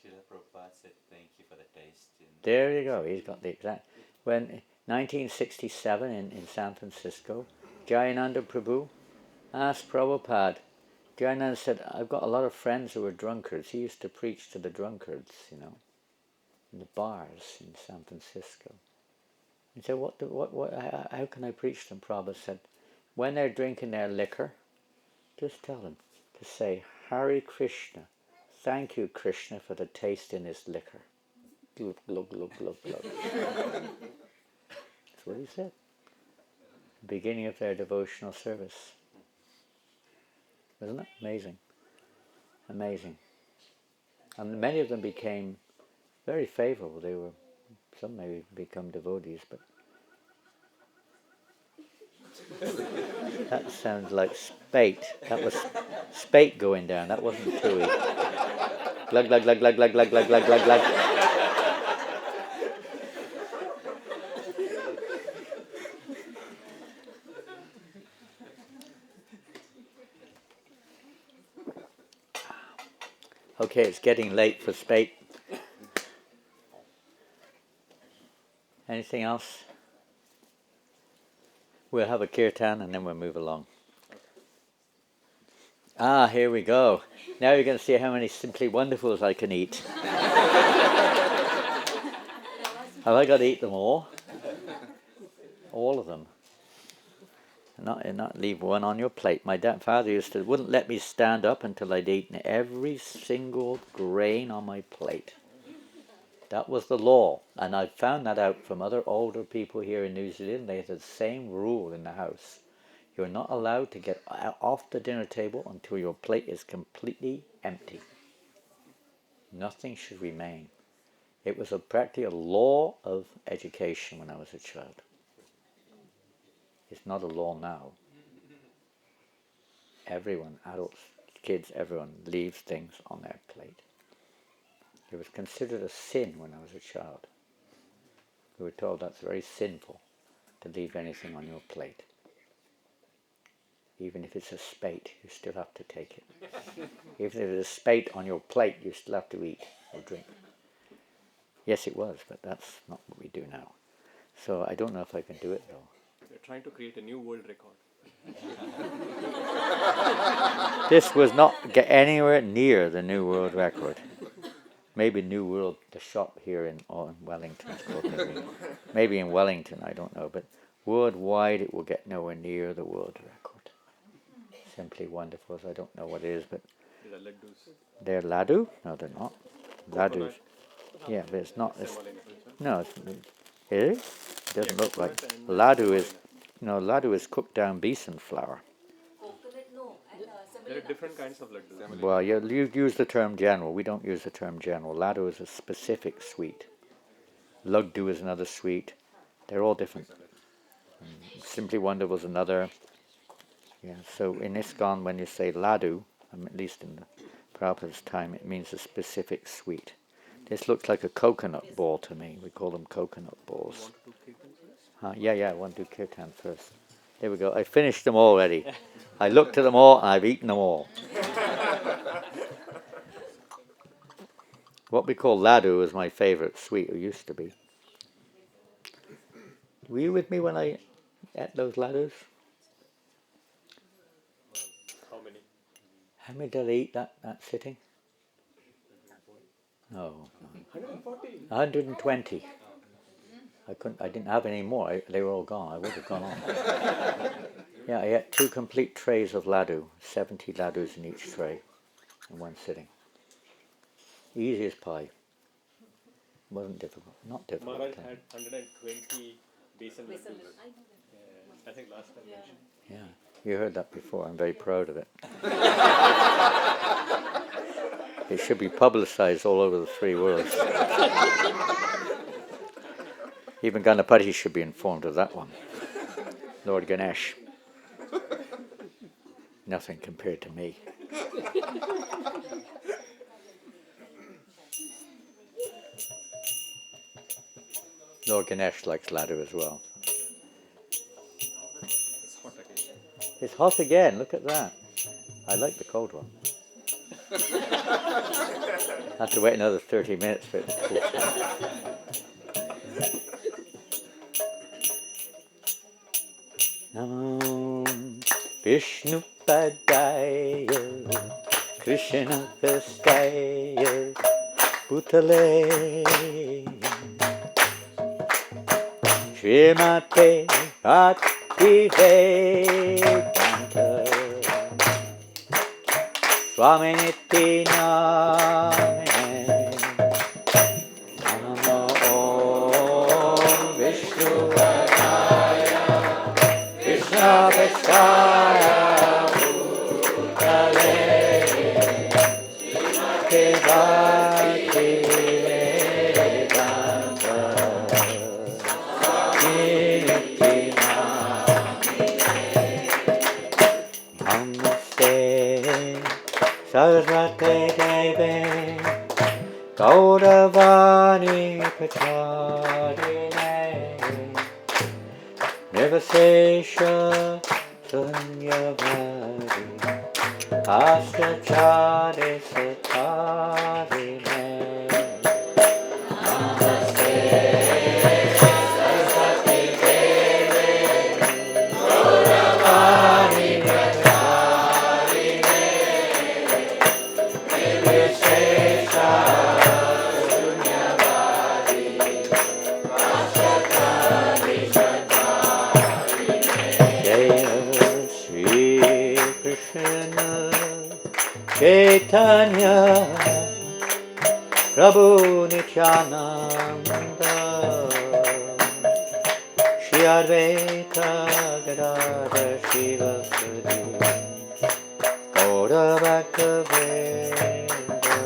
Srila Prabhupada said thank you for the taste. There you go. He's got the exact. When 1967 in San Francisco, Jayananda Prabhu asked Prabhupada. Jayananda said, "I've got a lot of friends who are drunkards." He used to preach to the drunkards, in the bars in San Francisco. He said, how can I preach them? Prabhupada said, when they're drinking their liquor, just tell them to say, "Hare Krishna, thank you, Krishna, for the taste in this liquor." Glug, glug, glug, glug, glug. That's what he said. Beginning of their devotional service. Isn't it? Amazing. Amazing. And many of them became very favorable. Some may become devotees, but that sounds like spate. That was spate going down. That wasn't tui. Glug, glug, glug, glug, glug, glug, glug, glug, glug, glug. Okay, it's getting late for spate. Anything else? We'll have a kirtan and then we'll move along. Ah, here we go. Now you're going to see how many Simply Wonderfuls I can eat. Have I got to eat them all? All of them. And not leave one on your plate. My father wouldn't let me stand up until I'd eaten every single grain on my plate. That was the law. And I found that out from other older people here in New Zealand. They had the same rule in the house. You're not allowed to get off the dinner table until your plate is completely empty. Nothing should remain. It was practically a law of education when I was a child. It's not a law now. Everyone, adults, kids, everyone leaves things on their plate. It was considered a sin when I was a child. We were told that's very sinful to leave anything on your plate. Even if it's a spate, you still have to take it. Even if there's a spate on your plate, you still have to eat or drink. Yes, it was, but that's not what we do now. So I don't know if I can do it though. You're trying to create a new world record. This was not get anywhere near the new world record. Maybe New World, the shop here in Wellington is called maybe in Wellington, I don't know, but worldwide it will get nowhere near the world record. Simply Wonderful, I don't know what it is, but they're laddu? No, they're not. Laddus. Yeah, but it's not. No, it is? It doesn't look like. Laddu is cooked down besan flour. Coconut, no. And There are different kinds of laddus. Well, you use the term general. We don't use the term general. Laddu is a specific sweet. Lugdu is another sweet. They're all different. Simply Wonderful is another. Yeah. So in ISKCON, when you say laddu, at least in the Prabhupada's time, it means a specific sweet. This looks like a coconut ball to me. We call them coconut balls. Yeah, I want to do kirtan first. There we go. I finished them already. I looked at them all and I've eaten them all. What we call laddu is my favorite sweet, or used to be. Were you with me when I ate those laddus? How many? How many did I eat that sitting? Oh, 140. 120. I didn't have any more. They were all gone. I would have gone on. Yeah, I ate 2 complete trays of laddu, 70 laddus in each tray, in one sitting. Easy as pie. Wasn't difficult. Not difficult. Maharaj had 120 besan laddus. I think last time mentioned. Yeah, you heard that before. I'm very proud of it. It should be publicized all over the 3 worlds. Even Ganapati should be informed of that one. Lord Ganesh. Nothing compared to me. Lord Ganesh likes laddu as well. It's hot again. It's hot again, look at that. I like the cold one. have to wait another 30 minutes for it to cool. Namo Vishnu Padaya Krishna Kastaya Bhutale Srimate Bhakti Vedanta Swami Niti Namine Namo Om Vishnu Padaya Krishna Kastaya Bhutale Srimate Bhakti Vedanta Namaste Saraswate Deve Gauravani Pacharine Nirvasesha Sunyavadi Astrachari Satarine Namaste Saraswati Deve Gauravani Pacharine Nirvasesha Sunyavadi Astrachari Jaya Shri Krishna Chaitanya Prabhu Nityananda Shri Advaita Gadadhar Shivasadi Gaura Bhaktavedanta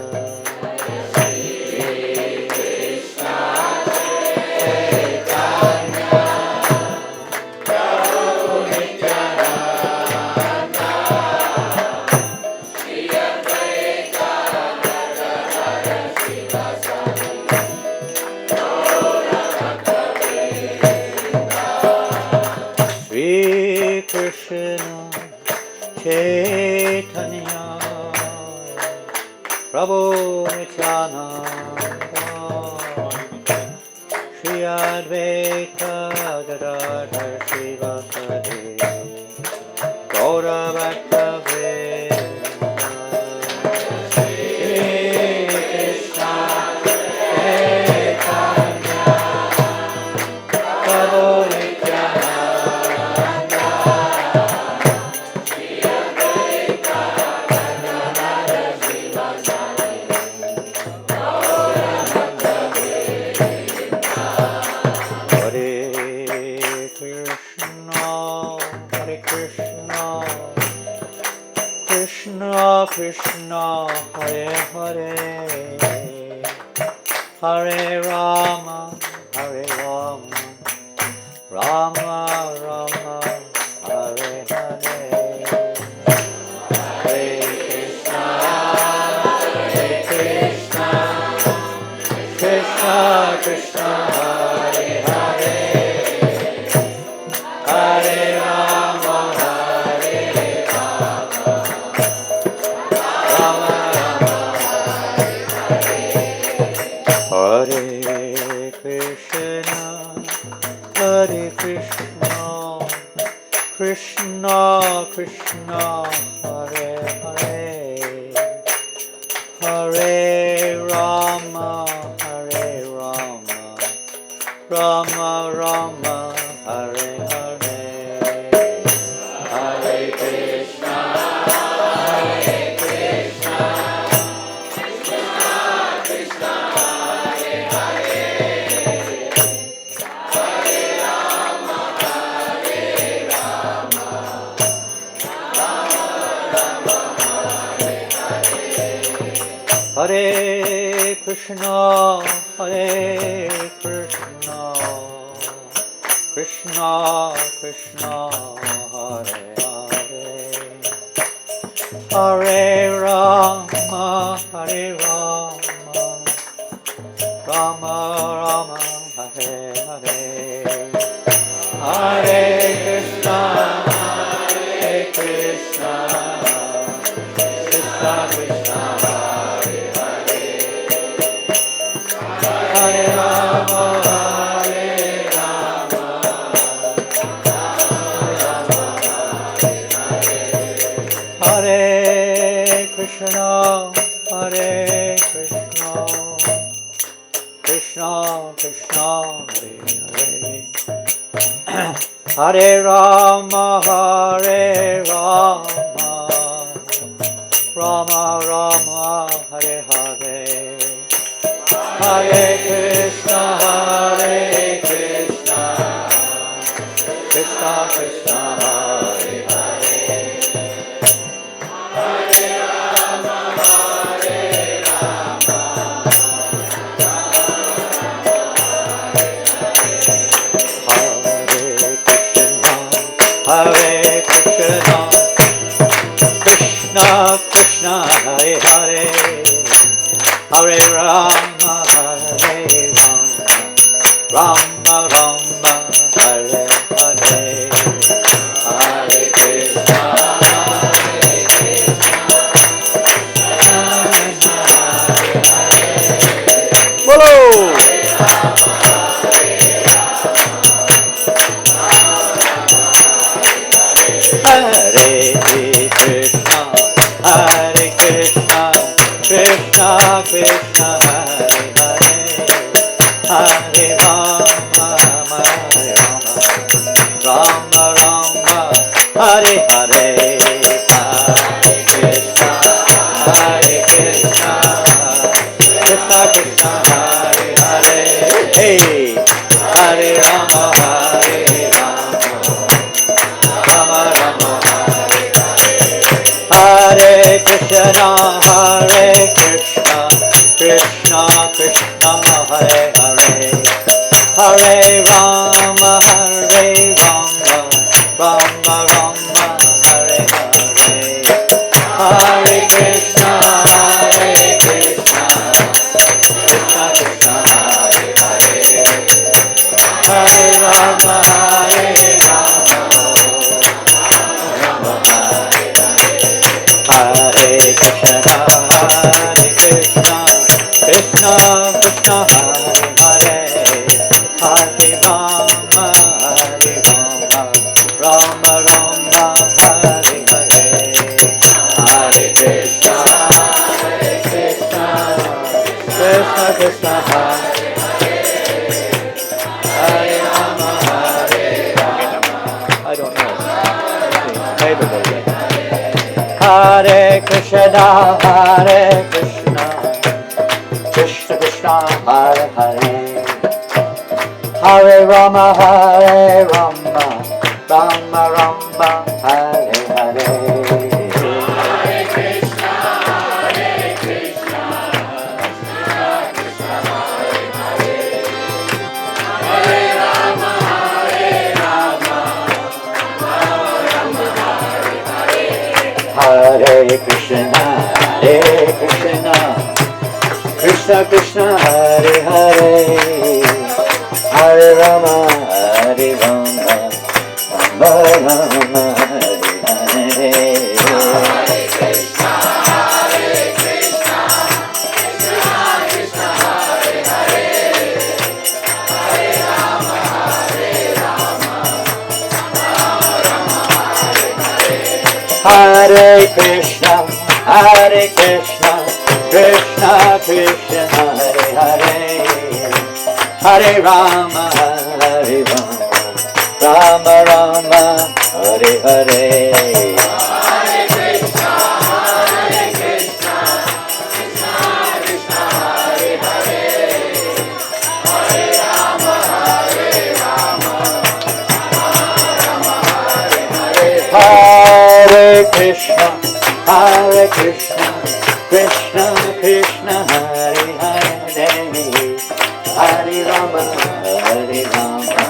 Shri Krishna Chaitanya Prabhu Nityananda Shri Advaita Gadadhar Shivasadi Gaura Bhaktavedanta Shri Krishna Chaitanya Prabhu Nityananda Shri Advaita Gadadhar Shivasadi Gaura Bhaktavedanta Shri Krishna Chaitanya Prabhu Nityananda Shri Advaita Gadadhar Shivasadi Gaura Bhaktavedanta Hare Krishna Krishna Krishna Hare Hare Hare Rama Rama Rama Hare Hare Hare Krishna Krishna Krishna Hare Hare Hare Rama Rama Hare Krishna Krishna Krishna Hare Hare Hare Rama Rama Rama Hare Hare Hare Krishna Krishna Krishna Hare Hare Hare Rama Hare Krishna Krishna Krishna Hare Hare Hare Rama Rama Rama Hare Hare Hare Krishna Krishna Krishna Krishna Hare Rama Hare Rama Rama Rama Hare Hare Hare Krishna Krishna Krishna Hare Hare Hare Krishna, Krishna Krishna Hare Hare, Hare Rama Hare Rama, Rama Rama Hare Hare, Hare Krishna, Bolo! Hare Krishna, Hare Krishna, Krishna Krishna Hare Hare, Hare Rama, Hare Rama, Rama Rama, Hare Hare, Hare Krishna, Krishna Krishna Hare Hare, hey, Hare Rama, Hare Rama, Rama Hare Krishna, Hare Krishna, Krishna Krishna Hare Hare, Hare Rama, Hare Rama, Rama Rama Hare Hare, Hare Krishna, Krishna Krishna Hare Hare, Hare Rama, Hare Rama, Hare Krishna, Krishna Krishna Hare Hare, Hare Rama, Hare Rama, Rama Rama Hare Hare, Hare Krishna, Krishna Krishna Hare Hare Rama, Hare Rama. I don't know. Favorable. Hare Krishna, Krishna Krishna Hare Hare, Hare Rama, Hare Rama, Rama Rama Hare Hare, Hare Krishna, Krishna Krishna Hare Hare, Hare Rama, Hare Rama, Rama Rama Hare Hare, Hare Krishna, Krishna Krishna Hare Hare, Hare Rama, Hare Rama, Rama Rama Hare Hare, Hare Krishna, Krishna Krishna Hare Hare, Hare Rama, Hare Rama, Rama Rama Hare Hare, Hare Krishna, Krishna Krishna Hare Hare, Hare Rama, Hare Rama, Rama Rama Hare Hare, Hare Krishna, Krishna Krishna Hare Hare, Hare Rama, Hare Rama, Rama Hare Hare, Hare Krishna, Krishna Krishna Hare Hare, Hare Rama, Hare Rama,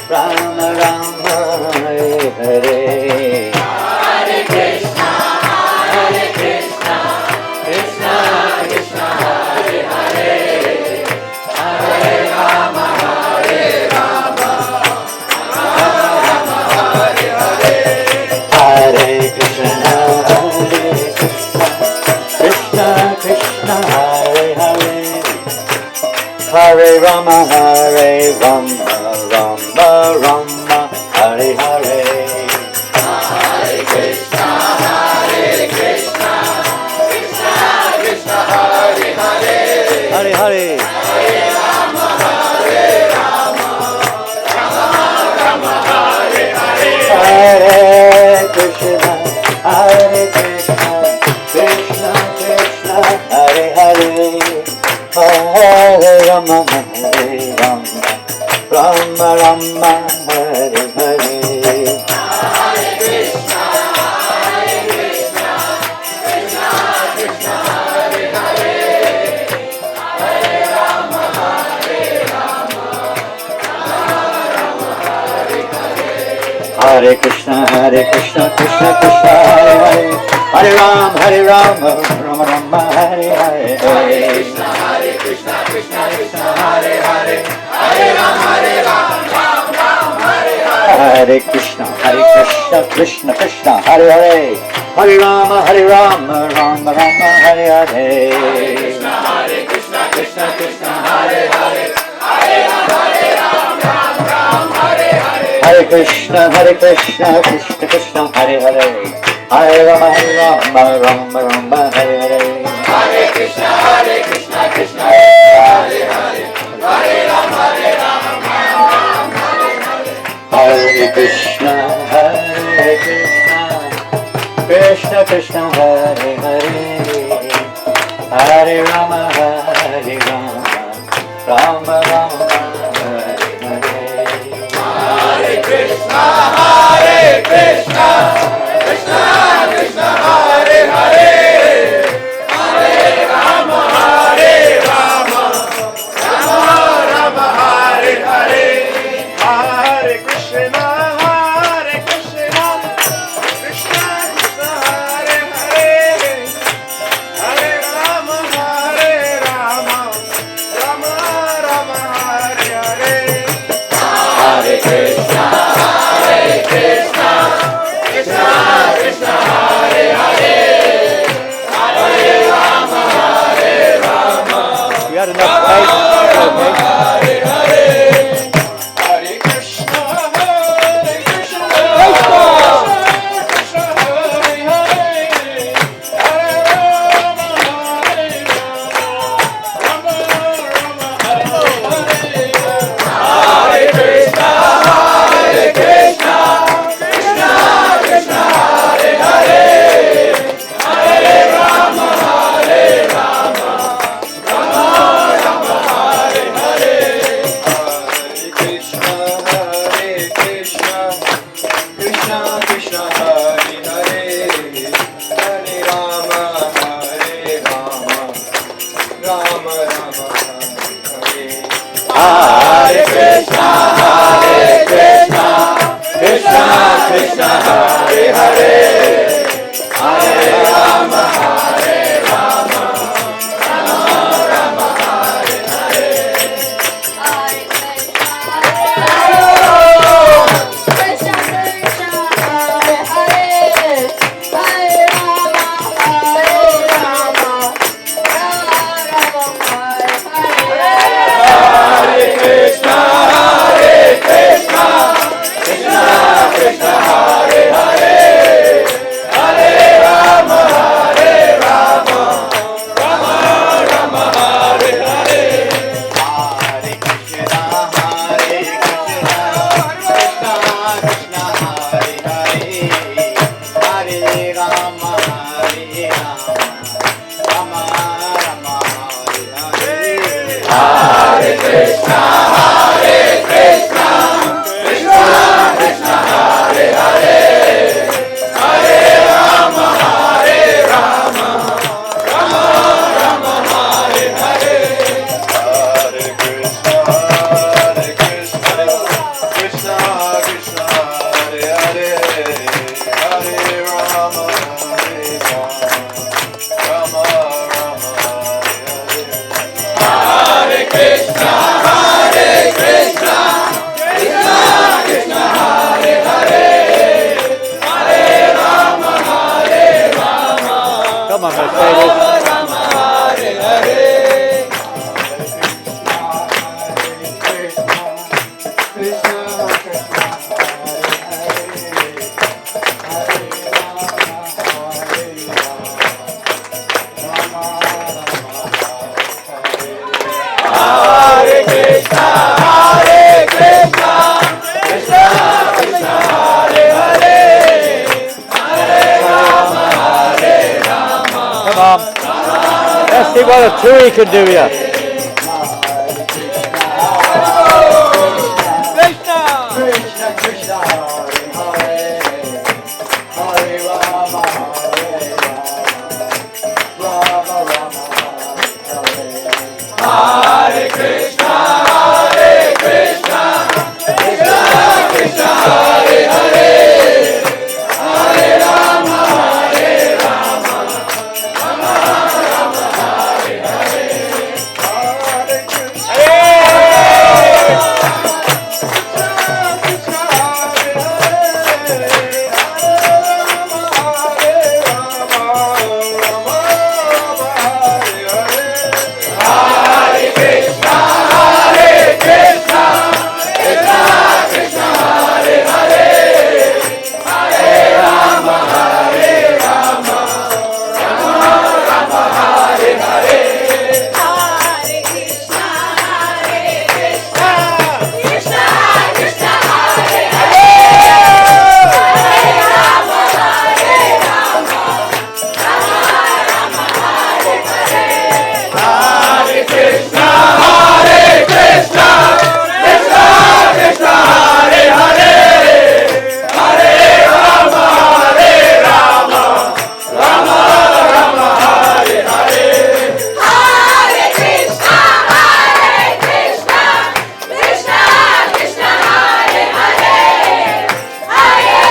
Rama Rama Hare Hare, Hare Krishna, Krishna Krishna Hare Hare, Hare Rama, Hare Rama, Rama Hare Hare, Hare Krishna, Krishna Krishna Hare Hare, Hare Rama, Hare Rama, Rama Rama Hare Hare, Hare Krishna, Krishna Krishna Hare Hare, Hare Hare, Hare Rama, Hare Hare Rama, Hare Rama, Rama Rama, Hare Hare. Hare Krishna, Krishna Krishna, Hare Hare, Hare Ram, Rama Rama, Hare Hare. Hare Krishna, Krishna Krishna, Hare Hare, Hare Ram, Ram Hare Hare. Hare Krishna, Krishna Krishna, Hare Hare, Hare Ram, Rama Rama, Hare Hare. Hare Krishna, Krishna Krishna, Hare Hare, Hare Ram, Ram Hare Hare. Hare Krishna, Krishna Krishna, Hare Hare, Hare Rama, Rama Rama, Hare Hare. Hare Krishna, Krishna Krishna, Hare Hare, Hare Rama, Ram Hare Hare. Hare Krishna, Krishna Krishna, Hare Hare, Hare Rama, Rama Rama, Hare Hare. Hare Krishna, Krishna Krishna, Hare Hare, Hare Rama, Rama Rama, Hare Hare. Hare Krishna, Krishna Krishna, Hare Hare, Hare Rama, Rama Rama, Hare Hare. Hare Krishna, Krishna Krishna, Hare Hare, Hare Rama, you got enough space? Okay. Hare Hare. Hare Krishna, Krishna Krishna, Hare Hare, Hare Rama, Rama Rama, Hare Hare. Hare Krishna, Krishna Krishna, Hare Hare, Hare Rama, Rama Rama, Hare Hare. Hare Krishna, Krishna Krishna, Hare Hare, Hare Rama, Rama Rama, Hare Hare. Hare Krishna, Krishna Krishna, Hare Hare, Hare Rama, Rama Rama, Hare Hare. Krishna Krishna, Hare Hare, Hare Rama, Hare Rama, Rama Rama, Hare Hare. Hare Krishna, Krishna Krishna, Hare Hare, Hare Rama, Rama Rama, Hare Hare. Hare Krishna, Krishna Krishna, Hare Hare, Hare Rama, Rama Rama, Hare Hare. Hare Krishna, Krishna Krishna, Hare Hare, Hare Rama, Rama Rama, Hare Hare. Hare Krishna, Krishna Krishna, Hare Hare, Hare Rama, Rama Rama, Hare Hare. Hare Krishna, See what a two he could do ya.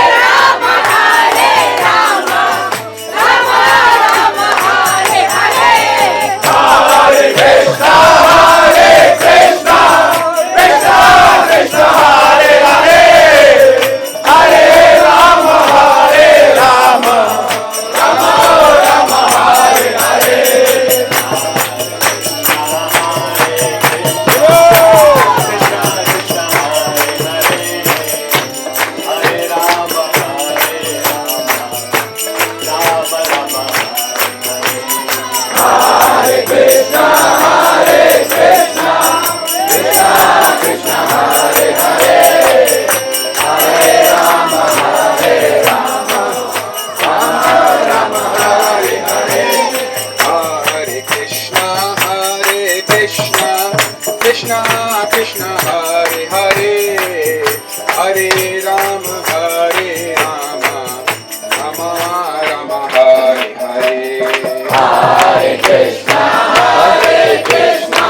Krishna Krishna Hare Hare Hare Rama Hare Rama Rama Rama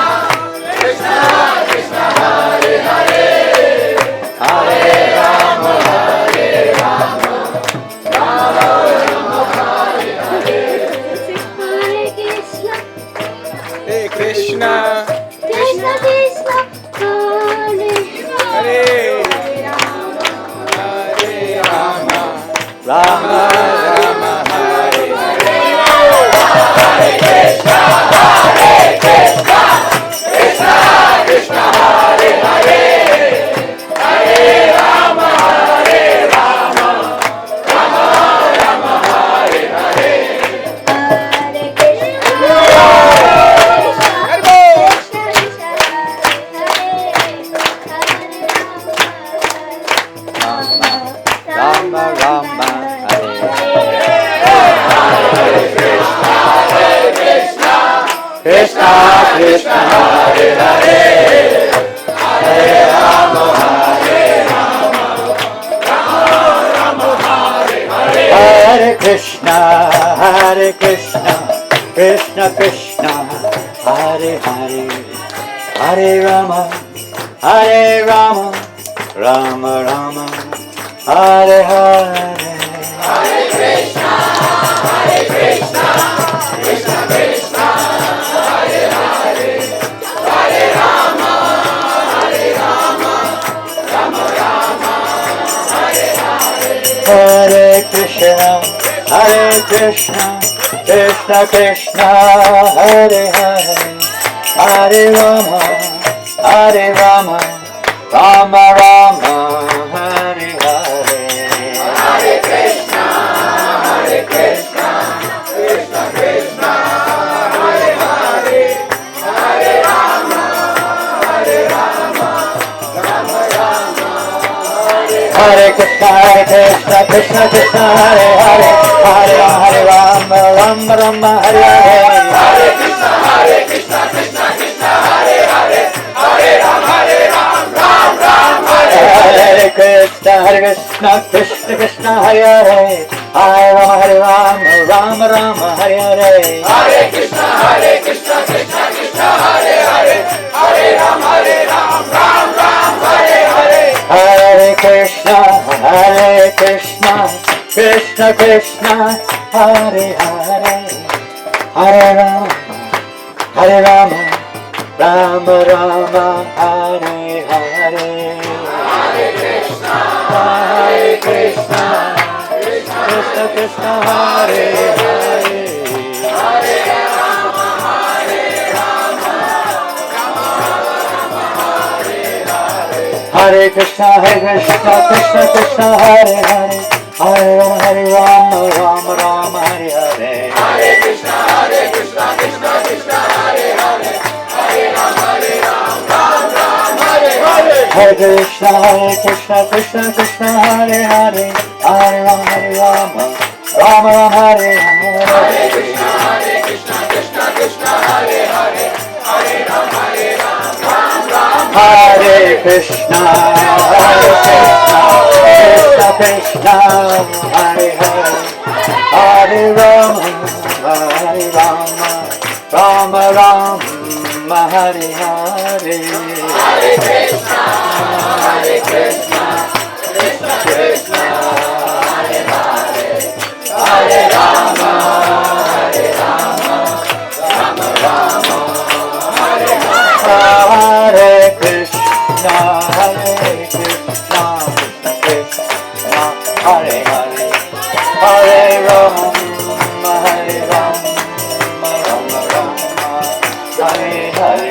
Hare Hare Krishna Krishna Krishna Hare Hare Hare Rama Hare Rama Rama Rama Hare Hare Hare Krishna Krishna Hare Hare Hare Rama Hare Rama Rama Rama Hare Hare Hare Krishna Krishna Krishna Hare Hare Hare Rama Rama Rama Hare Krishna Krishna Krishna Hare Hare Hare Rama Rama Hare Hare Hare Krishna Krishna, Krishna Krishna, Hare Hare, Hare Rama, Rama Rama, Hare Hare. Hare Krishna, Krishna Krishna, Hare Hare, Hare Ram, Ram Ram, Hare Hare. Hare Krishna, Krishna Krishna, Hare Hare, Hare Rama, Rama Rama, Hare Hare. Hare Krishna, Krishna Krishna Krishna, Hare Hare, Hare Rama, Rama Rama, Hare Hare. Hare Krishna, Krishna Krishna, Hare Hare, Hare Rama, Rama Rama, Hare Hare. Hare Krishna, Krishna Krishna, Hare Hare, Hare Ram, Ram Ram, Hare Hare. Hare Krishna, Krishna Krishna, Hare Hare, Hare Rama, Rama Rama, Hare Hare. Hare Krishna, Krishna Krishna, Hare Hare, Hare Ram, Ram Ram. Hare Krishna, Krishna Krishna, Hare Hare, Hare Rama, Rama Rama, Hare Hare. Hare Krishna, Krishna Krishna, Hare Hare, Hare Rama, Rama Rama, Hare Hare. Hare Krishna, Krishna Krishna, Hare Hare, Hare Rama, Rama Rama, Hare Hare.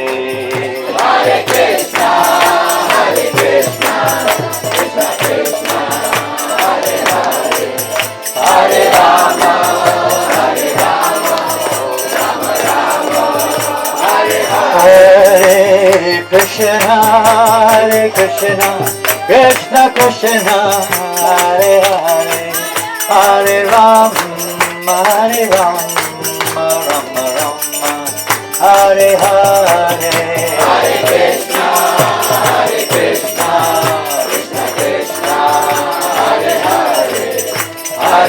Hare Krishna, Krishna Krishna, Hare Hare, Hare Rama, Rama Rama, Hare Hare. Hare Krishna, Krishna Krishna, Hare Hare, Hare Rama, Rama Rama, Hare Hare. Hare Krishna, Krishna Krishna, Hare Hare, Hare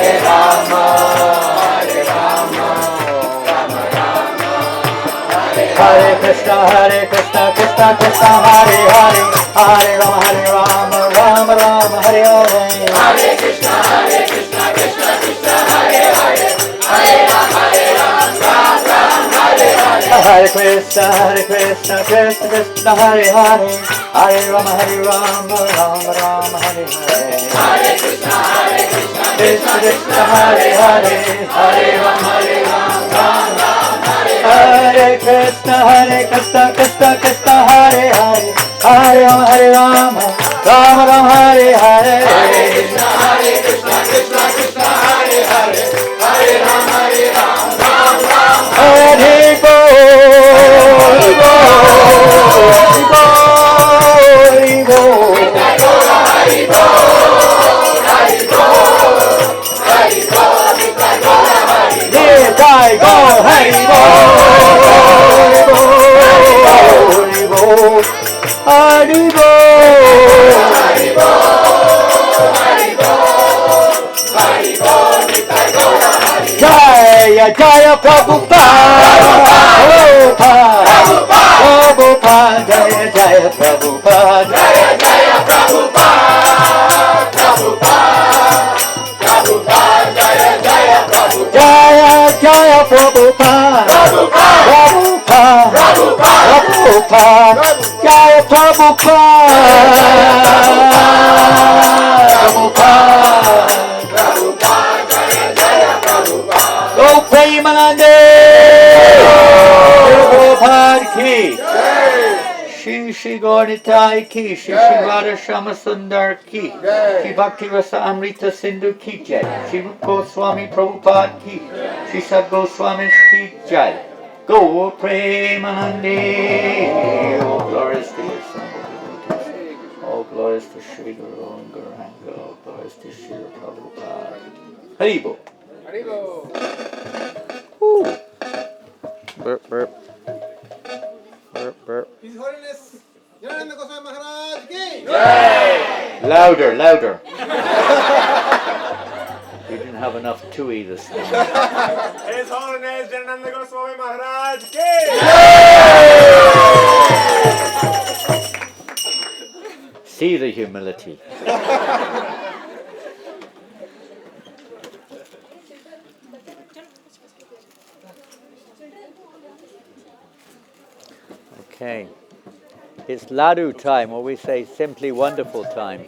Rama, Rama Rama, Hare Hare. Hare Krishna, Krishna Krishna, Hare Hare, Hare Rama, Rama Rama, Hare Hare. Hare Krishna, Krishna Krishna, Hare Hare, Hare Ram, Ram Ram, Hare Hare. Hare Krishna, Krishna Krishna, Hare Hare, Hare Rama, Rama Rama, Hare Hare. Hare Krishna, Krishna Krishna, Hare Hare, Hare Rama, Ram Ram, Hare Krishna, Krishna Krishna, Hare Hare, Hare Rama, Rama Rama, Hare Hare. Hare Krishna, Krishna Krishna, Hare Hare, Hare Ram, Ram Ram, Hare Bol, Hare Bol, Hare Bol, Hare Bol, Hare Bol, Hare Bol, Hare Bol, Nitai Gaur, Hare Bol, Hare Bol, Hare Bol, Hare Bol, Hare Bol, Hare Bol, Nitai Gaur, Hare Bol. Jaya Jaya Prabhupada, Prabhupada, Jaya Jaya Prabhupada, Jaya Jaya Prabhupada, Prabhupada, Jaya Jaya Prabhupada, Jaya Jaya Prabhupada, Prabhupada, Jaya Prabhupada, Prabhupada, Jaya Jaya Prabhupada. Go Premanande, Prabhupada ki, Shri Gaurnitai ki, Shri Radha Shama Sundar ki, Shri Bhakti Rasa Amrita Sindhu ki jai, Shri Goswami Prabhupada ki, Shri Sad Goswami ki jai. Go Premanande, all glories to your son. All glories to Shri Guru and Gauranga, all glories to Shri Prabhupada. Haribo. Woo. Burp, burp. Burp, burp. His Holiness Narayananda Goswami Maharaj ki! Louder, louder. have enough tui this time. His Holiness Janananda Goswami Maharaj ki! See the humility. Okay. It's Laddu time, or we say simply wonderful time.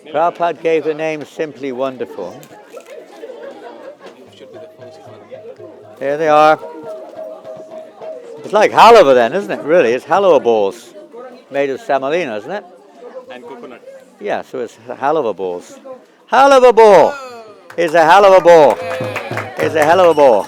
Prabhupada gave the name Simply Wonderful. There they are. It's like halava then, isn't it? Really, it's halava balls made of semolina, isn't it? And coconut. Yeah, so it's halava balls. Halava ball is a halava ball. Is a hell of a ball.